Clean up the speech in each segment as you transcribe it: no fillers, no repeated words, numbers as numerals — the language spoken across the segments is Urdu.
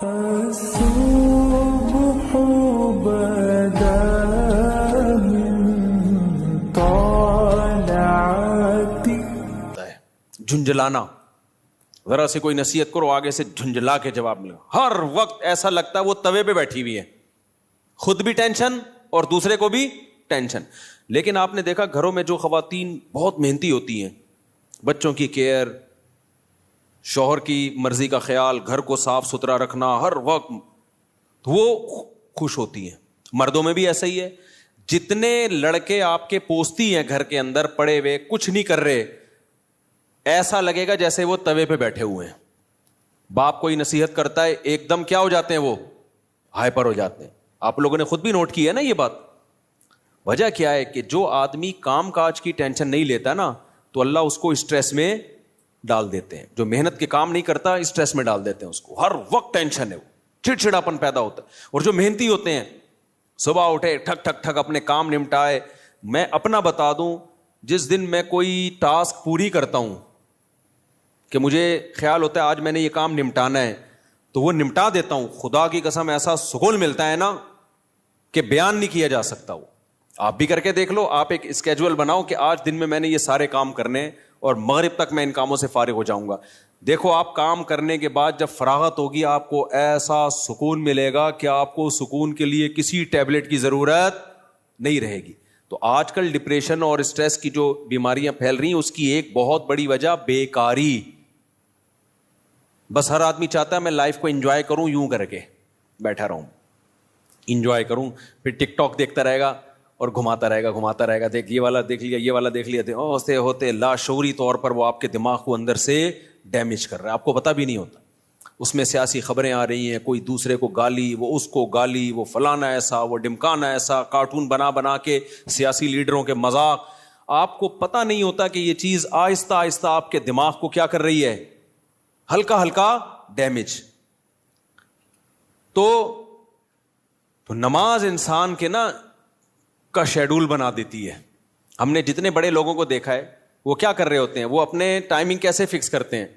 الصبح بدا من طالعتی. جھنجھلانا، ذرا سے کوئی نصیحت کرو آگے سے جھنجھلا کے جواب ملے. ہر وقت ایسا لگتا ہے وہ توے پہ بیٹھی ہوئی ہے، خود بھی ٹینشن اور دوسرے کو بھی ٹینشن. لیکن آپ نے دیکھا گھروں میں جو خواتین بہت محنتی ہوتی ہیں، بچوں کی کیئر، شوہر کی مرضی کا خیال، گھر کو صاف ستھرا رکھنا ہر وقت، وہ خوش ہوتی ہیں. مردوں میں بھی ایسا ہی ہے. جتنے لڑکے آپ کے پوستی ہیں گھر کے اندر پڑے ہوئے کچھ نہیں کر رہے، ایسا لگے گا جیسے وہ توے پہ بیٹھے ہوئے ہیں. باپ کوئی نصیحت کرتا ہے ایک دم کیا ہو جاتے ہیں، وہ ہائپر ہو جاتے ہیں. آپ لوگوں نے خود بھی نوٹ کی ہے نا یہ بات. وجہ کیا ہے کہ جو آدمی کام کاج کی ٹینشن نہیں لیتا نا تو اللہ اس کو اسٹریس میں ڈال دیتے ہیں. جو محنت کے کام نہیں کرتا اسٹریس میں ڈال دیتے ہیں اس کو، ہر وقت ٹینشن ہے، وہ چڑچڑاپن پیدا ہوتا ہے. اور جو محنتی ہوتے ہیں صبح اٹھے ٹھک ٹھک ٹھک اپنے کام نمٹائے. میں اپنا بتا دوں، جس دن میں کوئی ٹاسک پوری کرتا ہوں کہ مجھے خیال ہوتا ہے آج میں نے یہ کام نمٹانا ہے تو وہ نمٹا دیتا ہوں، خدا کی قسم ایسا سکون ملتا ہے نا کہ بیان نہیں کیا جا سکتا. وہ آپ بھی کر کے دیکھ لو. آپ ایک اسکیجول بناؤ کہ آج دن میں میں نے یہ سارے کام کرنے اور مغرب تک میں ان کاموں سے فارغ ہو جاؤں گا. دیکھو آپ کام کرنے کے بعد جب فراغت ہوگی آپ کو ایسا سکون ملے گا کہ آپ کو سکون کے لیے کسی ٹیبلٹ کی ضرورت نہیں رہے گی. تو آج کل ڈپریشن اور اسٹریس کی جو بیماریاں پھیل رہی ہیں اس کی ایک بہت بڑی وجہ بیکاری. بس ہر آدمی چاہتا ہے میں لائف کو انجوائے کروں، یوں کر کے بیٹھا رہوں، انجوائے کروں، پھر ٹک ٹاک دیکھتا رہے گا اور گھماتا رہے گا. دیکھ یہ والا دیکھ لیا، یہ والا دیکھ لیا. ہوتے ہوتے لاشعوری طور پر وہ آپ کے دماغ کو اندر سے ڈیمیج کر رہا ہے، آپ کو پتہ بھی نہیں ہوتا. اس میں سیاسی خبریں آ رہی ہیں، کوئی دوسرے کو گالی، وہ اس کو گالی، وہ فلانا ایسا، وہ ڈمکانا ایسا، کارٹون بنا کے سیاسی لیڈروں کے مذاق. آپ کو پتہ نہیں ہوتا کہ یہ چیز آہستہ آہستہ آپ کے دماغ کو کیا کر رہی ہے، ہلکا ہلکا ڈیمیج. تو نماز انسان کے نا کا شیڈول بنا دیتی ہے. ہم نے جتنے بڑے لوگوں کو دیکھا ہے وہ کیا کر رہے ہوتے ہیں، وہ اپنے ٹائمنگ کیسے فکس کرتے ہیں.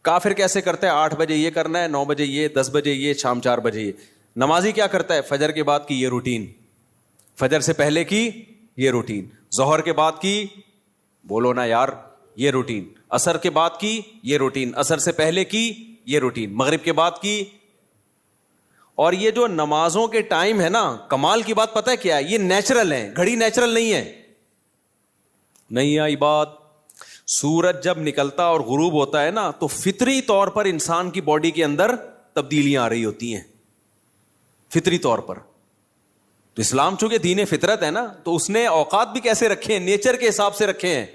کافر کیسے کرتا ہے، 8 بجے یہ کرنا ہے، 9 بجے یہ، 10 بجے یہ، شام 4 بجے یہ. نمازی کیا کرتا ہے، فجر کے بعد کی یہ روٹین، فجر سے پہلے کی یہ روٹین، ظہر کے بعد کی، بولو نا یار، یہ روٹین، عصر کے بعد کی یہ روٹین، عصر سے پہلے کی یہ روٹین، مغرب کے بعد کی. اور یہ جو نمازوں کے ٹائم ہے نا، کمال کی بات پتہ ہے کیا ہے، یہ نیچرل ہے، گھڑی نیچرل نہیں ہے. نہیں آئی بات. سورج جب نکلتا اور غروب ہوتا ہے نا تو فطری طور پر انسان کی باڈی کے اندر تبدیلیاں آ رہی ہوتی ہیں، فطری طور پر. تو اسلام چونکہ دین فطرت ہے نا تو اس نے اوقات بھی کیسے رکھے ہیں، نیچر کے حساب سے رکھے ہیں.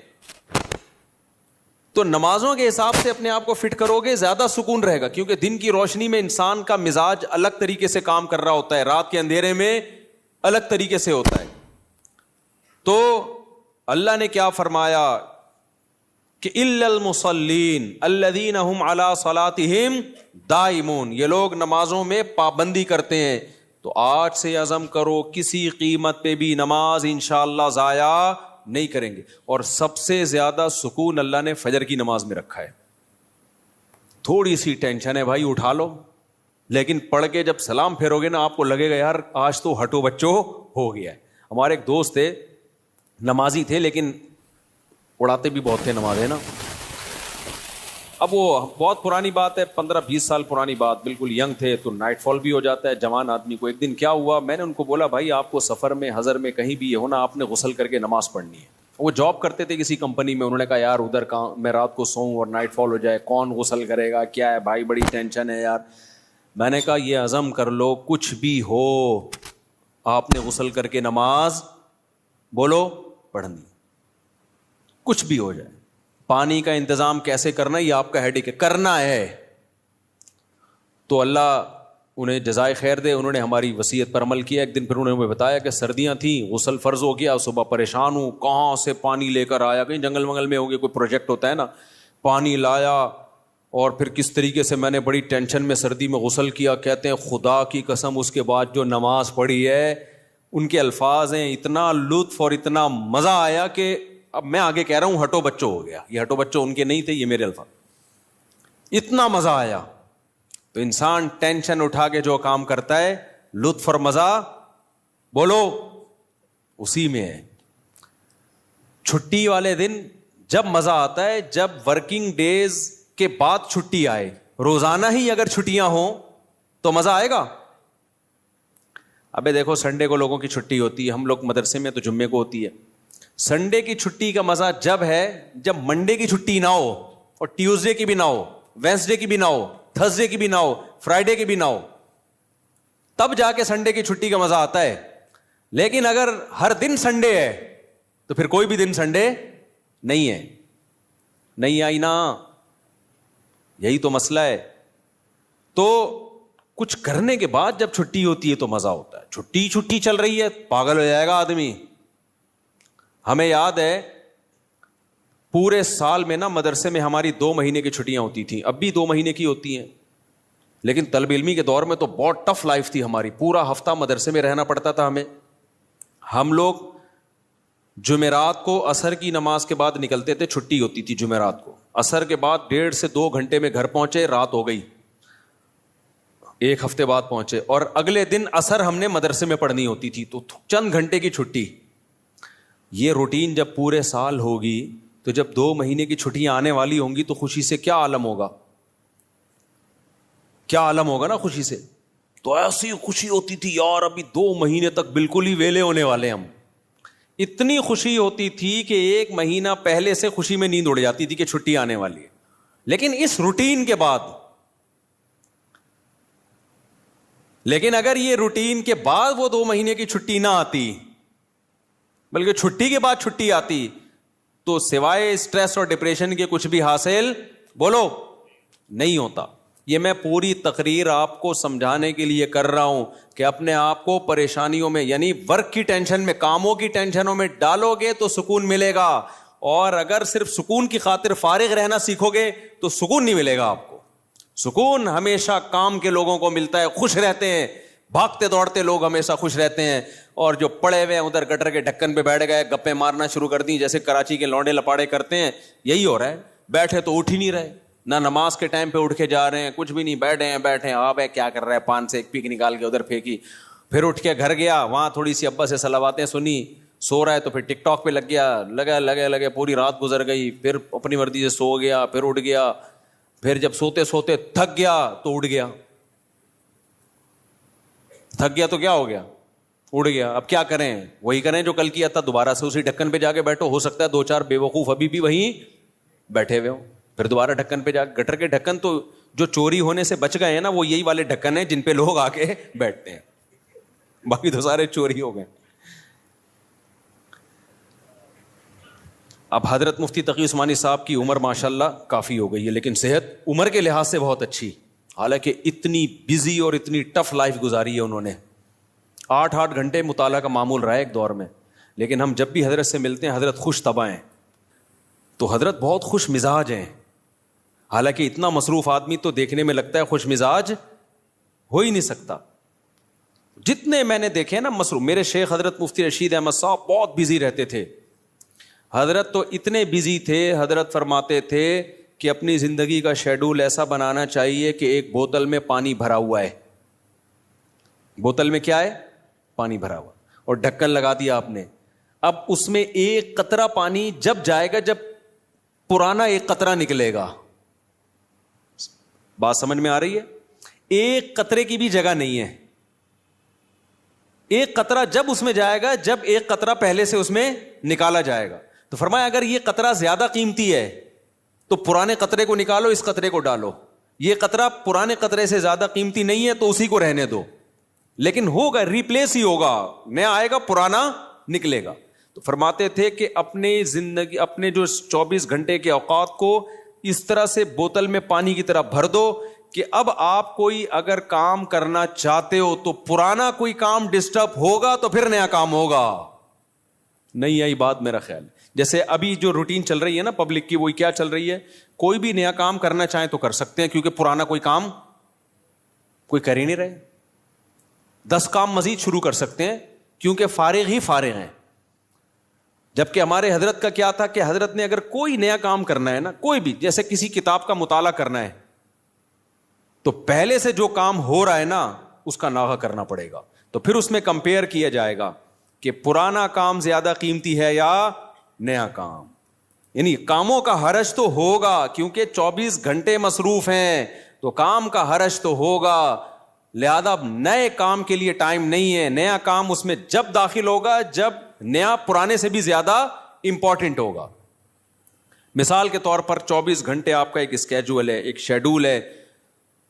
تو نمازوں کے حساب سے اپنے آپ کو فٹ کرو گے زیادہ سکون رہے گا، کیونکہ دن کی روشنی میں انسان کا مزاج الگ طریقے سے کام کر رہا ہوتا ہے، رات کے اندھیرے میں الگ طریقے سے ہوتا ہے. تو اللہ نے کیا فرمایا کہ الا المصلین الذین هم علی صلاتهم دائمون، یہ لوگ نمازوں میں پابندی کرتے ہیں. تو آج سے عزم کرو کسی قیمت پہ بھی نماز انشاءاللہ ضائع نہیں کریں گے. اور سب سے زیادہ سکون اللہ نے فجر کی نماز میں رکھا ہے. تھوڑی سی ٹینشن ہے بھائی اٹھا لو، لیکن پڑھ کے جب سلام پھیرو گے نا آپ کو لگے گا یار آج تو ہٹو بچو ہو گیا ہے. ہمارے ایک دوست تھے، نمازی تھے لیکن اڑاتے بھی بہت تھے نماز، ہے نا. اب وہ بہت پرانی بات ہے، 15-20 سال پرانی بات، بالکل ینگ تھے تو نائٹ فال بھی ہو جاتا ہے جوان آدمی کو. ایک دن کیا ہوا، میں نے ان کو بولا بھائی آپ کو سفر میں، حضر میں، کہیں بھی یہ ہونا آپ نے غسل کر کے نماز پڑھنی ہے. وہ جاب کرتے تھے کسی کمپنی میں. انہوں نے کہا یار ادھر کہاں میں رات کو سوؤں اور نائٹ فال ہو جائے، کون غسل کرے گا، کیا ہے بھائی بڑی ٹینشن ہے یار. میں نے کہا یہ عزم کر لو کچھ بھی ہو آپ نے غسل کر کے نماز بولو پڑھنی، کچھ بھی ہو جائے. پانی کا انتظام کیسے کرنا یہ آپ کا ہیڈک ہے، کرنا ہے. تو اللہ انہیں جزائے خیر دے، انہوں نے ہماری وصیت پر عمل کیا. ایک دن پھر انہوں نے ہمیں بتایا کہ سردیاں تھیں، غسل فرض ہو گیا، صبح پریشان ہوں کہاں سے پانی لے کر آیا، کہیں جنگل منگل میں ہو گیا، کوئی پروجیکٹ ہوتا ہے نا، پانی لایا اور پھر کس طریقے سے میں نے بڑی ٹینشن میں سردی میں غسل کیا. کہتے ہیں خدا کی قسم اس کے بعد جو نماز پڑھی ہے، ان کے الفاظ ہیں، اتنا لطف اور اتنا مزہ آیا کہ اب میں آگے کہہ رہا ہوں ہٹو بچو ہو گیا. یہ ہٹو بچو ان کے نہیں تھے، یہ میرے الفاظ. اتنا مزہ آیا. تو انسان ٹینشن اٹھا کے جو کام کرتا ہے لطف اور مزہ بولو اسی میں ہے. چھٹی والے دن جب مزہ آتا ہے جب ورکنگ ڈیز کے بعد چھٹی آئے. روزانہ ہی اگر چھٹیاں ہوں تو مزہ آئے گا؟ ابے دیکھو سنڈے کو لوگوں کی چھٹی ہوتی ہے, ہم لوگ مدرسے میں تو جمعے کو ہوتی ہے. سنڈے کی چھٹی کا مزہ جب ہے جب منڈے کی چھٹی نہ ہو اور ٹیوزڈے کی بھی نہ ہو, وینسڈے کی بھی نہ ہو, تھرسڈے کی بھی نہ ہو, فرائیڈے کی بھی نہ ہو, تب جا کے سنڈے کی چھٹی کا مزہ آتا ہے. لیکن اگر ہر دن سنڈے ہے تو پھر کوئی بھی دن سنڈے نہیں ہے. نہیں آئی نا, یہی تو مسئلہ ہے. تو کچھ کرنے کے بعد جب چھٹی ہوتی ہے تو مزہ ہوتا ہے. چھٹی چل رہی ہے پاگل ہو جائے گا آدمی. ہمیں یاد ہے پورے سال میں نا مدرسے میں ہماری 2 مہینے کی چھٹیاں ہوتی تھیں, اب بھی 2 مہینے کی ہوتی ہیں. لیکن طلب علمی کے دور میں تو بہت ٹف لائف تھی ہماری, پورا ہفتہ مدرسے میں رہنا پڑتا تھا ہمیں. ہم لوگ جمعرات کو عصر کی نماز کے بعد نکلتے تھے, چھٹی ہوتی تھی جمعرات کو. عصر کے بعد 1.5 سے 2 گھنٹے میں گھر پہنچے, رات ہو گئی. 1 ہفتے بعد پہنچے اور اگلے دن عصر ہم نے مدرسے میں پڑھنی ہوتی تھی, تو چند گھنٹے کی چھٹی. یہ روٹین جب پورے سال ہوگی تو جب 2 مہینے کی چھٹیاں آنے والی ہوں گی تو خوشی سے کیا عالم ہوگا, کیا عالم ہوگا نا خوشی سے. تو ایسی خوشی ہوتی تھی یار ابھی 2 مہینے تک بالکل ہی ویلے ہونے والے ہم. اتنی خوشی ہوتی تھی کہ 1 مہینہ پہلے سے خوشی میں نیند اڑ جاتی تھی کہ چھٹی آنے والی ہے. لیکن اس روٹین کے بعد, لیکن اگر یہ روٹین کے بعد وہ 2 مہینے کی چھٹی نہ آتی بلکہ چھٹی کے بعد چھٹی آتی تو سوائے اسٹریس اور ڈپریشن کے کچھ بھی حاصل بولو نہیں ہوتا. یہ میں پوری تقریر آپ کو سمجھانے کے لیے کر رہا ہوں کہ اپنے آپ کو پریشانیوں میں یعنی ورک کی ٹینشن میں, کاموں کی ٹینشنوں میں ڈالو گے تو سکون ملے گا, اور اگر صرف سکون کی خاطر فارغ رہنا سیکھو گے تو سکون نہیں ملے گا آپ کو. سکون ہمیشہ کام کے لوگوں کو ملتا ہے, خوش رہتے ہیں, بھاگتے دوڑتے لوگ ہمیشہ خوش رہتے ہیں. اور جو پڑے ہوئے ہیں ادھر گٹر کے ڈھکن پہ بیٹھ گئے, گپیں مارنا شروع کر دی جیسے کراچی کے لونڈے لپاڑے کرتے ہیں, یہی ہو رہا ہے. بیٹھے تو اٹھ ہی نہیں رہے, نہ نماز کے ٹائم پہ اٹھ کے جا رہے ہیں, کچھ بھی نہیں, بیٹھے ہیں. آپ کیا کر رہے ہیں, پان سے ایک پیک نکال کے ادھر پھینکی, پھر اٹھ کے گھر گیا, وہاں تھوڑی سی ابا سے صلواتیں سنی, سو رہا ہے تو پھر ٹک ٹاک پہ لگ گیا, لگے پوری رات گزر گئی. پھر اپنی مرضی سے سو گیا, پھر اٹھ گیا, پھر جب سوتے سوتے تھک گیا تو اٹھ گیا. تھک گیا تو کیا ہو گیا, اڑ گیا. اب کیا کریں, وہی کریں جو کل کیا تھا, دوبارہ سے اسی ڈھکن پہ جا کے بیٹھو. ہو سکتا ہے 2-4 بے وقوف ابھی بھی وہیں بیٹھے ہوئے ہوں, پھر دوبارہ ڈھکن پہ جا. گٹر کے ڈھکن تو جو چوری ہونے سے بچ گئے ہیں نا, وہ یہی والے ڈھکن ہیں جن پہ لوگ آ کے بیٹھتے ہیں, باقی تو سارے چوری ہو گئے. اب حضرت مفتی تقی عثمانی صاحب کی عمر ماشاءاللہ کافی ہو گئی ہے, لیکن صحت عمر کے لحاظ سے بہت اچھی, حالانکہ اتنی بزی اور اتنی ٹف لائف گزاری ہے انہوں نے. 8 گھنٹے مطالعہ کا معمول رہا ہے ایک دور میں. لیکن ہم جب بھی حضرت سے ملتے ہیں حضرت خوش طبع ہیں, تو حضرت بہت خوش مزاج ہیں. حالانکہ اتنا مصروف آدمی تو دیکھنے میں لگتا ہے خوش مزاج ہو ہی نہیں سکتا. جتنے میں نے دیکھے نا مصروف, میرے شیخ حضرت مفتی رشید احمد صاحب بہت بزی رہتے تھے. حضرت تو اتنے بزی تھے, حضرت فرماتے تھے کہ اپنی زندگی کا شیڈول ایسا بنانا چاہیے کہ ایک بوتل میں پانی بھرا ہوا ہے. بوتل میں کیا ہے, پانی بھرا ہوا, اور ڈھکن لگا دیا آپ نے. اب اس میں ایک قطرہ پانی جب جائے گا جب پرانا ایک قطرہ نکلے گا. بات سمجھ میں آ رہی ہے؟ ایک قطرے کی بھی جگہ نہیں ہے. ایک قطرہ جب اس میں جائے گا جب ایک قطرہ پہلے سے اس میں نکالا جائے گا. تو فرمایا اگر یہ قطرہ زیادہ قیمتی ہے تو پرانے قطرے کو نکالو, اس قطرے کو ڈالو. یہ قطرہ پرانے قطرے سے زیادہ قیمتی نہیں ہے تو اسی کو رہنے دو, لیکن ہوگا ریپلیس ہی ہوگا, نیا آئے گا پرانا نکلے گا. تو فرماتے تھے کہ اپنی زندگی, اپنے جو 24 گھنٹے کے اوقات کو اس طرح سے بوتل میں پانی کی طرح بھر دو کہ اب آپ کوئی اگر کام کرنا چاہتے ہو تو پرانا کوئی کام ڈسٹرب ہوگا تو پھر نیا کام ہوگا. نہیں آئی بات میرا خیال. جیسے ابھی جو روٹین چل رہی ہے نا پبلک کی, وہی کیا چل رہی ہے, کوئی بھی نیا کام کرنا چاہیں تو کر سکتے ہیں کیونکہ پرانا کوئی کام کوئی کر ہی نہیں رہے. 10 کام مزید شروع کر سکتے ہیں کیونکہ فارغ ہی فارغ ہیں. جبکہ ہمارے حضرت کا کیا تھا کہ حضرت نے اگر کوئی نیا کام کرنا ہے نا, کوئی بھی, جیسے کسی کتاب کا مطالعہ کرنا ہے تو پہلے سے جو کام ہو رہا ہے نا اس کا ناغہ کرنا پڑے گا. تو پھر اس میں کمپیئر کیا جائے گا کہ پرانا کام زیادہ قیمتی ہے یا نیا کام. یعنی کاموں کا حرج تو ہوگا کیونکہ 24 گھنٹے مصروف ہیں, تو کام کا حرج تو ہوگا, لہذا نئے کام کے لیے ٹائم نہیں ہے. نیا کام اس میں جب داخل ہوگا جب نیا پرانے سے بھی زیادہ امپورٹنٹ ہوگا. مثال کے طور پر 24 گھنٹے آپ کا ایک اسکیجول ہے, ایک شیڈول ہے.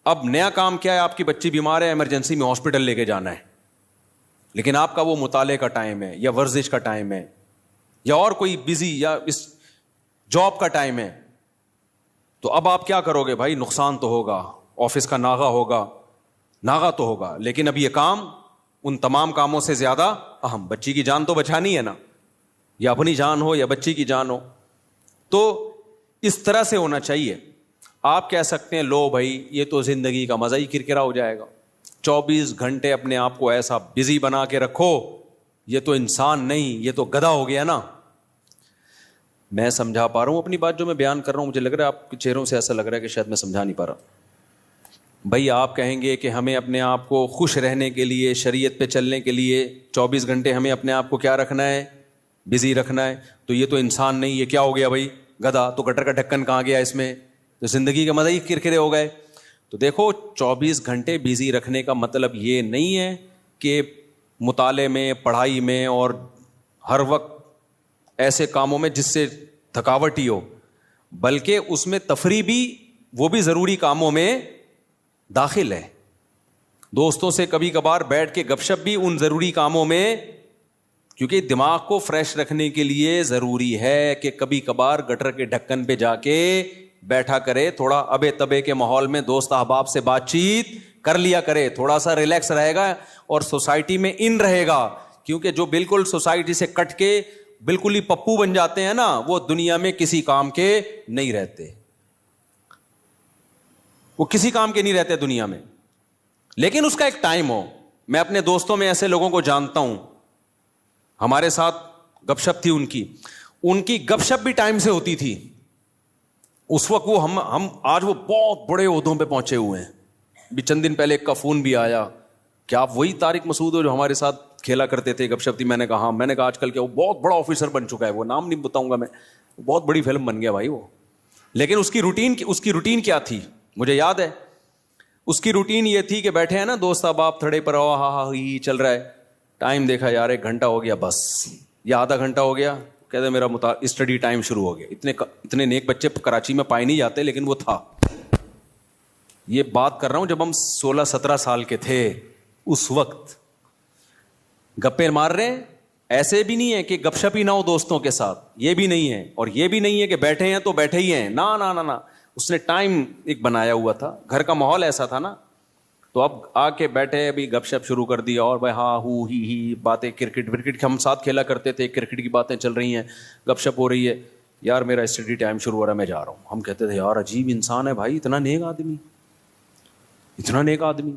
اب نیا کام کیا ہے, آپ کی بچی بیمار ہے, ایمرجنسی میں ہاسپٹل لے کے جانا ہے, لیکن آپ کا وہ مطالعے کا ٹائم ہے یا ورزش کا ٹائم ہے یا اور کوئی بزی یا اس جاب کا ٹائم ہے. تو اب آپ کیا کرو گے بھائی, نقصان تو ہوگا, آفس کا ناغہ تو ہوگا, لیکن اب یہ کام ان تمام کاموں سے زیادہ اہم. بچی کی جان تو بچانی ہے نا, یا اپنی جان ہو یا بچی کی جان ہو. تو اس طرح سے ہونا چاہیے. آپ کہہ سکتے ہیں لو بھائی یہ تو زندگی کا مزہ ہی کرکرا ہو جائے گا, 24 گھنٹے اپنے آپ کو ایسا بزی بنا کے رکھو, یہ تو انسان نہیں, یہ تو گدھا ہو گیا نا. میں سمجھا پا رہا ہوں اپنی بات جو میں بیان کر رہا ہوں؟ مجھے لگ رہا ہے آپ کے چہروں سے ایسا لگ رہا ہے کہ شاید میں سمجھا نہیں پا رہا. بھائی آپ کہیں گے کہ ہمیں اپنے آپ کو خوش رہنے کے لیے, شریعت پہ چلنے کے لیے 24 گھنٹے ہمیں اپنے آپ کو کیا رکھنا ہے, بزی رکھنا ہے. تو یہ تو انسان نہیں, یہ کیا ہو گیا بھائی, گدھا. تو گٹر کا ڈھکن کہاں گیا اس میں, تو زندگی کا مزہ ہی کرکرے ہو گئے. تو دیکھو 24 گھنٹے بزی رکھنے کا مطلب یہ نہیں ہے کہ مطالعے میں, پڑھائی میں اور ہر وقت ایسے کاموں میں جس سے تھکاوٹ ہی ہو, بلکہ اس میں تفریح بھی, وہ بھی ضروری کاموں میں داخل ہے. دوستوں سے کبھی کبھار بیٹھ کے گپ شپ بھی ان ضروری کاموں میں, کیونکہ دماغ کو فریش رکھنے کے لیے ضروری ہے کہ کبھی کبھار گٹر کے ڈھکن پہ جا کے بیٹھا کرے, تھوڑا ابے تبے کے ماحول میں دوست احباب سے بات چیت کر لیا کرے, تھوڑا سا ریلیکس رہے گا اور سوسائٹی میں ان رہے گا. کیونکہ جو بالکل سوسائٹی سے کٹ کے بالکل ہی پپو بن جاتے ہیں نا, وہ دنیا میں کسی کام کے نہیں رہتے, وہ کسی کام کے نہیں رہتے دنیا میں. لیکن اس کا ایک ٹائم ہو. میں اپنے دوستوں میں ایسے لوگوں کو جانتا ہوں, ہمارے ساتھ گپ شپ تھی ان کی گپ شپ بھی ٹائم سے ہوتی تھی. اس وقت وہ ہم آج وہ بہت بڑے عہدوں پہ پہنچے ہوئے ہیں. بھی چند دن پہلے ایک کا فون بھی آیا کہ آپ وہی طارق مسعود ہو جو ہمارے ساتھ کھیلا کرتے تھے, گپ شپ تھی. میں نے کہا ہاں. میں نے کہا آج کل کیا وہ بہت بڑا آفیسر بن چکا ہے, وہ نام نہیں بتاؤں گا میں, بہت بڑی فلم بن گیا بھائی وہ. لیکن اس کی روٹین کیا تھی مجھے یاد ہے. اس کی روٹین یہ تھی کہ بیٹھے ہیں نا دوست احباب تھڑے پر, ہاں چل رہا ہے, ٹائم دیکھا یار 1 گھنٹہ ہو گیا بس, یا آدھا گھنٹہ ہو گیا, کہتے میرا اسٹڈی ٹائم شروع ہو گیا. اتنے نیک بچے کراچی میں پائے نہیں جاتے, لیکن وہ تھا. یہ بات کر رہا ہوں جب ہم 16-17 سال کے تھے. اس وقت گپے مار رہے ہیں, ایسے بھی نہیں ہے کہ گپ شپ ہی نہ ہو دوستوں کے ساتھ, یہ بھی نہیں ہے. اور یہ بھی نہیں ہے کہ بیٹھے ہیں تو بیٹھے ہی ہیں, نہ. اس نے ٹائم ایک بنایا ہوا تھا, گھر کا ماحول ایسا تھا نا. تو اب آ کے بیٹھے, ابھی گپ شپ شروع کر دی, اور بھائی ہاں ہی باتیں, کرکٹ ہم ساتھ کھیلا کرتے تھے, کرکٹ کی باتیں چل رہی ہیں, گپ شپ ہو رہی ہے. یار میرا اسٹڈی ٹائم شروع ہو رہا ہے, میں جا رہا ہوں. ہم کہتے تھے یار عجیب انسان ہے بھائی, اتنا نیک آدمی.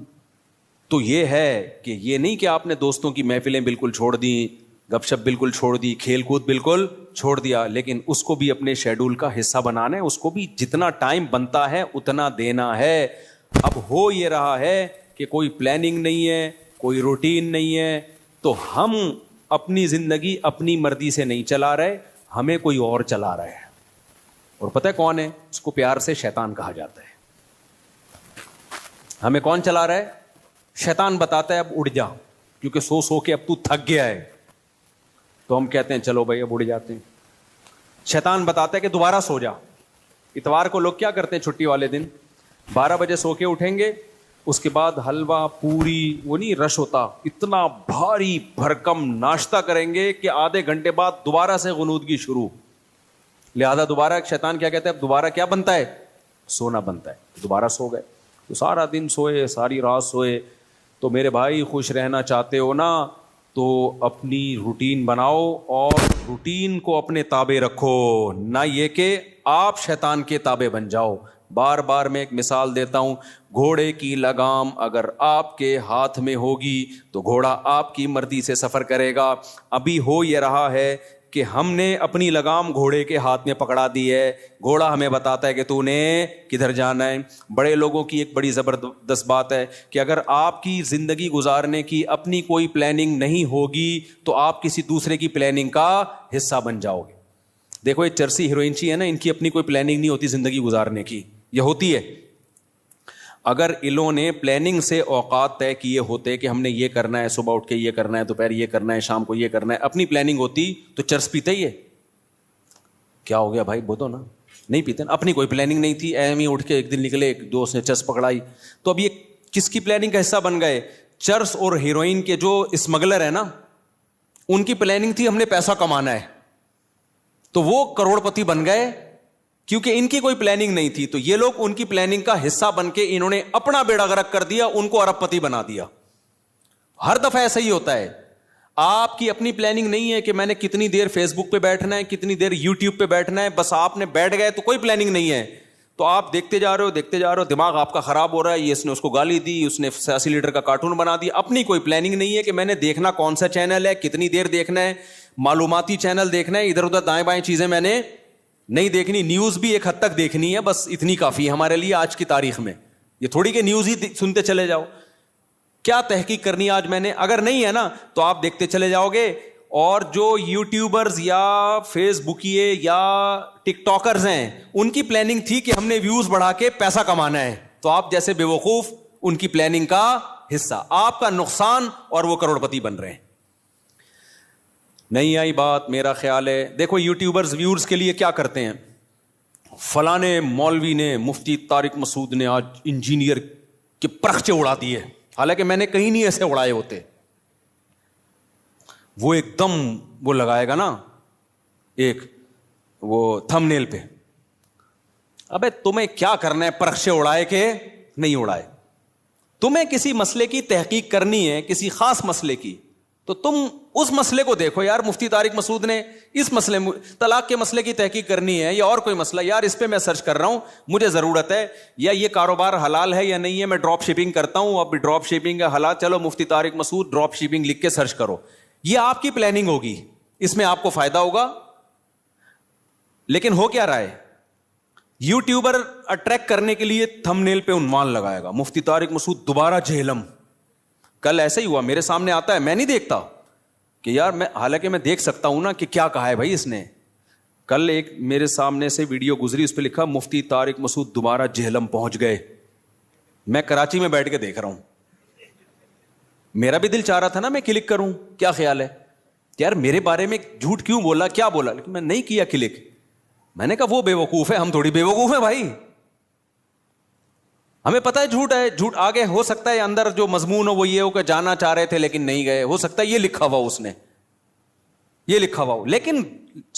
تو یہ ہے کہ یہ نہیں کہ آپ نے دوستوں کی محفلیں بالکل چھوڑ دیں, گپ شپ بالکل چھوڑ دی, کھیل کود بالکل چھوڑ دیا, لیکن اس کو بھی اپنے شیڈول کا حصہ بنانا ہے. اس کو بھی جتنا ٹائم بنتا ہے اتنا دینا ہے. اب ہو یہ رہا ہے کہ کوئی پلاننگ نہیں ہے, کوئی روٹین نہیں ہے, تو ہم اپنی زندگی اپنی مرضی سے نہیں چلا رہے, ہمیں کوئی اور چلا رہا ہے. اور پتہ ہے کون ہے؟ اس کو پیار سے شیطان کہا جاتا ہے. ہمیں کون چلا رہا ہے؟ شیطان بتاتا ہے اب اڑ جا, کیونکہ سو کے اب تو تھک گیا ہے. تو ہم کہتے ہیں چلو بھائی اب اڑ جاتے ہیں. شیطان بتاتا ہے کہ دوبارہ سو جا. اتوار کو لوگ کیا کرتے ہیں چھٹی والے دن, 12 بجے سو کے اٹھیں گے, اس کے بعد حلوہ پوری, وہ نہیں رش ہوتا, اتنا بھاری بھرکم ناشتہ کریں گے کہ آدھے گھنٹے بعد دوبارہ سے غنودگی شروع. لہذا دوبارہ شیطان کیا کہتا ہے, اب دوبارہ کیا بنتا ہے؟ سونا بنتا ہے. دوبارہ سو گئے, تو سارا دن سوئے, ساری رات سوئے. تو میرے بھائی خوش رہنا چاہتے ہو نا, تو اپنی روٹین بناؤ اور روٹین کو اپنے تابع رکھو, نہ یہ کہ آپ شیطان کے تابع بن جاؤ. بار بار میں ایک مثال دیتا ہوں, گھوڑے کی لگام اگر آپ کے ہاتھ میں ہوگی تو گھوڑا آپ کی مرضی سے سفر کرے گا. ابھی ہو یہ رہا ہے کہ ہم نے اپنی لگام گھوڑے کے ہاتھ میں پکڑا دی ہے, گھوڑا ہمیں بتاتا ہے کہ تو نے کدھر جانا ہے. بڑے لوگوں کی ایک بڑی زبردست بات ہے کہ اگر آپ کی زندگی گزارنے کی اپنی کوئی پلاننگ نہیں ہوگی تو آپ کسی دوسرے کی پلاننگ کا حصہ بن جاؤ گے. دیکھو یہ چرسی ہیروئنچی ہے نا, ان کی اپنی کوئی پلاننگ نہیں ہوتی زندگی گزارنے کی, یہ ہوتی ہے. اگر انہوں نے پلاننگ سے اوقات طے کیے ہوتے کہ ہم نے یہ کرنا ہے, صبح اٹھ کے یہ کرنا ہے, دوپہر یہ کرنا ہے, شام کو یہ کرنا ہے, اپنی پلاننگ ہوتی تو چرس پیتے ہی ہے. کیا ہو گیا بھائی, بولو نا, نہیں پیتے نا. اپنی کوئی پلاننگ نہیں تھی, ایم ہی اٹھ کے ایک دن نکلے, ایک دوست نے چرس پکڑائی. تو اب یہ کس کی پلاننگ کا حصہ بن گئے؟ چرس اور ہیروئن کے جو اسمگلر ہے نا, ان کی پلاننگ تھی ہم نے پیسہ کمانا ہے, تو وہ کروڑ پتی بن گئے کیونکہ ان کی کوئی پلاننگ نہیں تھی. تو یہ لوگ ان کی پلاننگ کا حصہ بن کے انہوں نے اپنا بیڑا غرق کر دیا, ان کو ارب پتی بنا دیا. ہر دفعہ ایسا ہی ہوتا ہے. آپ کی اپنی پلاننگ نہیں ہے کہ میں نے کتنی دیر فیس بک پہ بیٹھنا ہے, کتنی دیر یوٹیوب پہ بیٹھنا ہے, بس آپ نے بیٹھ گئے تو کوئی پلاننگ نہیں ہے. تو آپ دیکھتے جا رہے ہو, دماغ آپ کا خراب ہو رہا ہے. یہ اس نے اس کو گالی دی, اس نے 80 لیٹر کا کارٹون بنا دیا. اپنی کوئی پلاننگ نہیں ہے کہ میں نے دیکھنا کون سا چینل ہے, کتنی دیر دیکھنا ہے, معلوماتی چینل دیکھنا ہے, ادھر ادھر دائیں بائیں چیزیں میں نے نہیں دیکھنی. نیوز بھی ایک حد تک دیکھنی ہے, بس اتنی کافی ہے ہمارے لیے آج کی تاریخ میں. یہ تھوڑی کہ نیوز ہی سنتے چلے جاؤ. کیا تحقیق کرنی آج میں نے؟ اگر نہیں ہے نا تو آپ دیکھتے چلے جاؤ گے. اور جو یوٹیوبرز یا فیس بکیے یا ٹک ٹاکرز ہیں, ان کی پلاننگ تھی کہ ہم نے ویوز بڑھا کے پیسہ کمانا ہے, تو آپ جیسے بے وقوف ان کی پلاننگ کا حصہ, آپ کا نقصان, اور وہ کروڑ پتی بن رہے ہیں. نہیں آئی بات؟ میرا خیال ہے دیکھو یوٹیوبرز ویورز کے لیے کیا کرتے ہیں. فلانے مولوی نے, مفتی طارق مسعود نے آج انجینئر کے پرخچے اڑا دیے, حالانکہ میں نے کہیں نہیں ایسے اڑائے ہوتے. وہ ایک دم وہ لگائے گا نا ایک وہ تھم نیل پہ, ابے تمہیں کیا کرنا ہے پرخچے اڑائے کے نہیں اڑائے. تمہیں کسی مسئلے کی تحقیق کرنی ہے, کسی خاص مسئلے کی, تو تم اس مسئلے کو دیکھو. یار مفتی طارق مسعود نے اس مسئلے, طلاق کے مسئلے کی تحقیق کرنی ہے یا اور کوئی مسئلہ, یار اس پہ میں سرچ کر رہا ہوں, مجھے ضرورت ہے, یا یہ کاروبار حلال ہے یا نہیں ہے, میں ڈراپ شپنگ کرتا ہوں, اب ڈراپ شپنگ ہے حلال, چلو مفتی طارق مسعود ڈراپ شپنگ لکھ کے سرچ کرو. یہ آپ کی پلاننگ ہوگی, اس میں آپ کو فائدہ ہوگا. لیکن ہو کیا رہا ہے, یوٹیوبر اٹریکٹ کرنے کے لیے تھم نیل پہ عنوان لگائے گا, مفتی طارق مسعود دوبارہ جہلم. کل ایسا ہی ہوا, میرے سامنے آتا ہے, میں نہیں دیکھتا کہ یار میں, حالانکہ میں دیکھ سکتا ہوں نا کہ کیا کہا ہے بھائی اس نے. کل ایک میرے سامنے سے ویڈیو گزری, اس پہ لکھا مفتی طارق مسعود دوبارہ جہلم پہنچ گئے. میں کراچی میں بیٹھ کے دیکھ رہا ہوں, میرا بھی دل چاہ رہا تھا نا میں کلک کروں. کیا خیال ہے یار میرے بارے میں جھوٹ کیوں بولا, کیا بولا, لیکن میں نہیں کیا کلک. میں نے کہا وہ بے وقوف ہے, ہم تھوڑی بے وقوف ہیں بھائی, ہمیں پتہ ہے جھوٹ ہے. جھوٹ آگے ہو سکتا ہے اندر جو مضمون ہو وہ یہ ہو کہ جانا چاہ رہے تھے لیکن نہیں گئے, ہو سکتا ہے یہ لکھا ہوا اس نے, یہ لکھا ہوا ہو, لیکن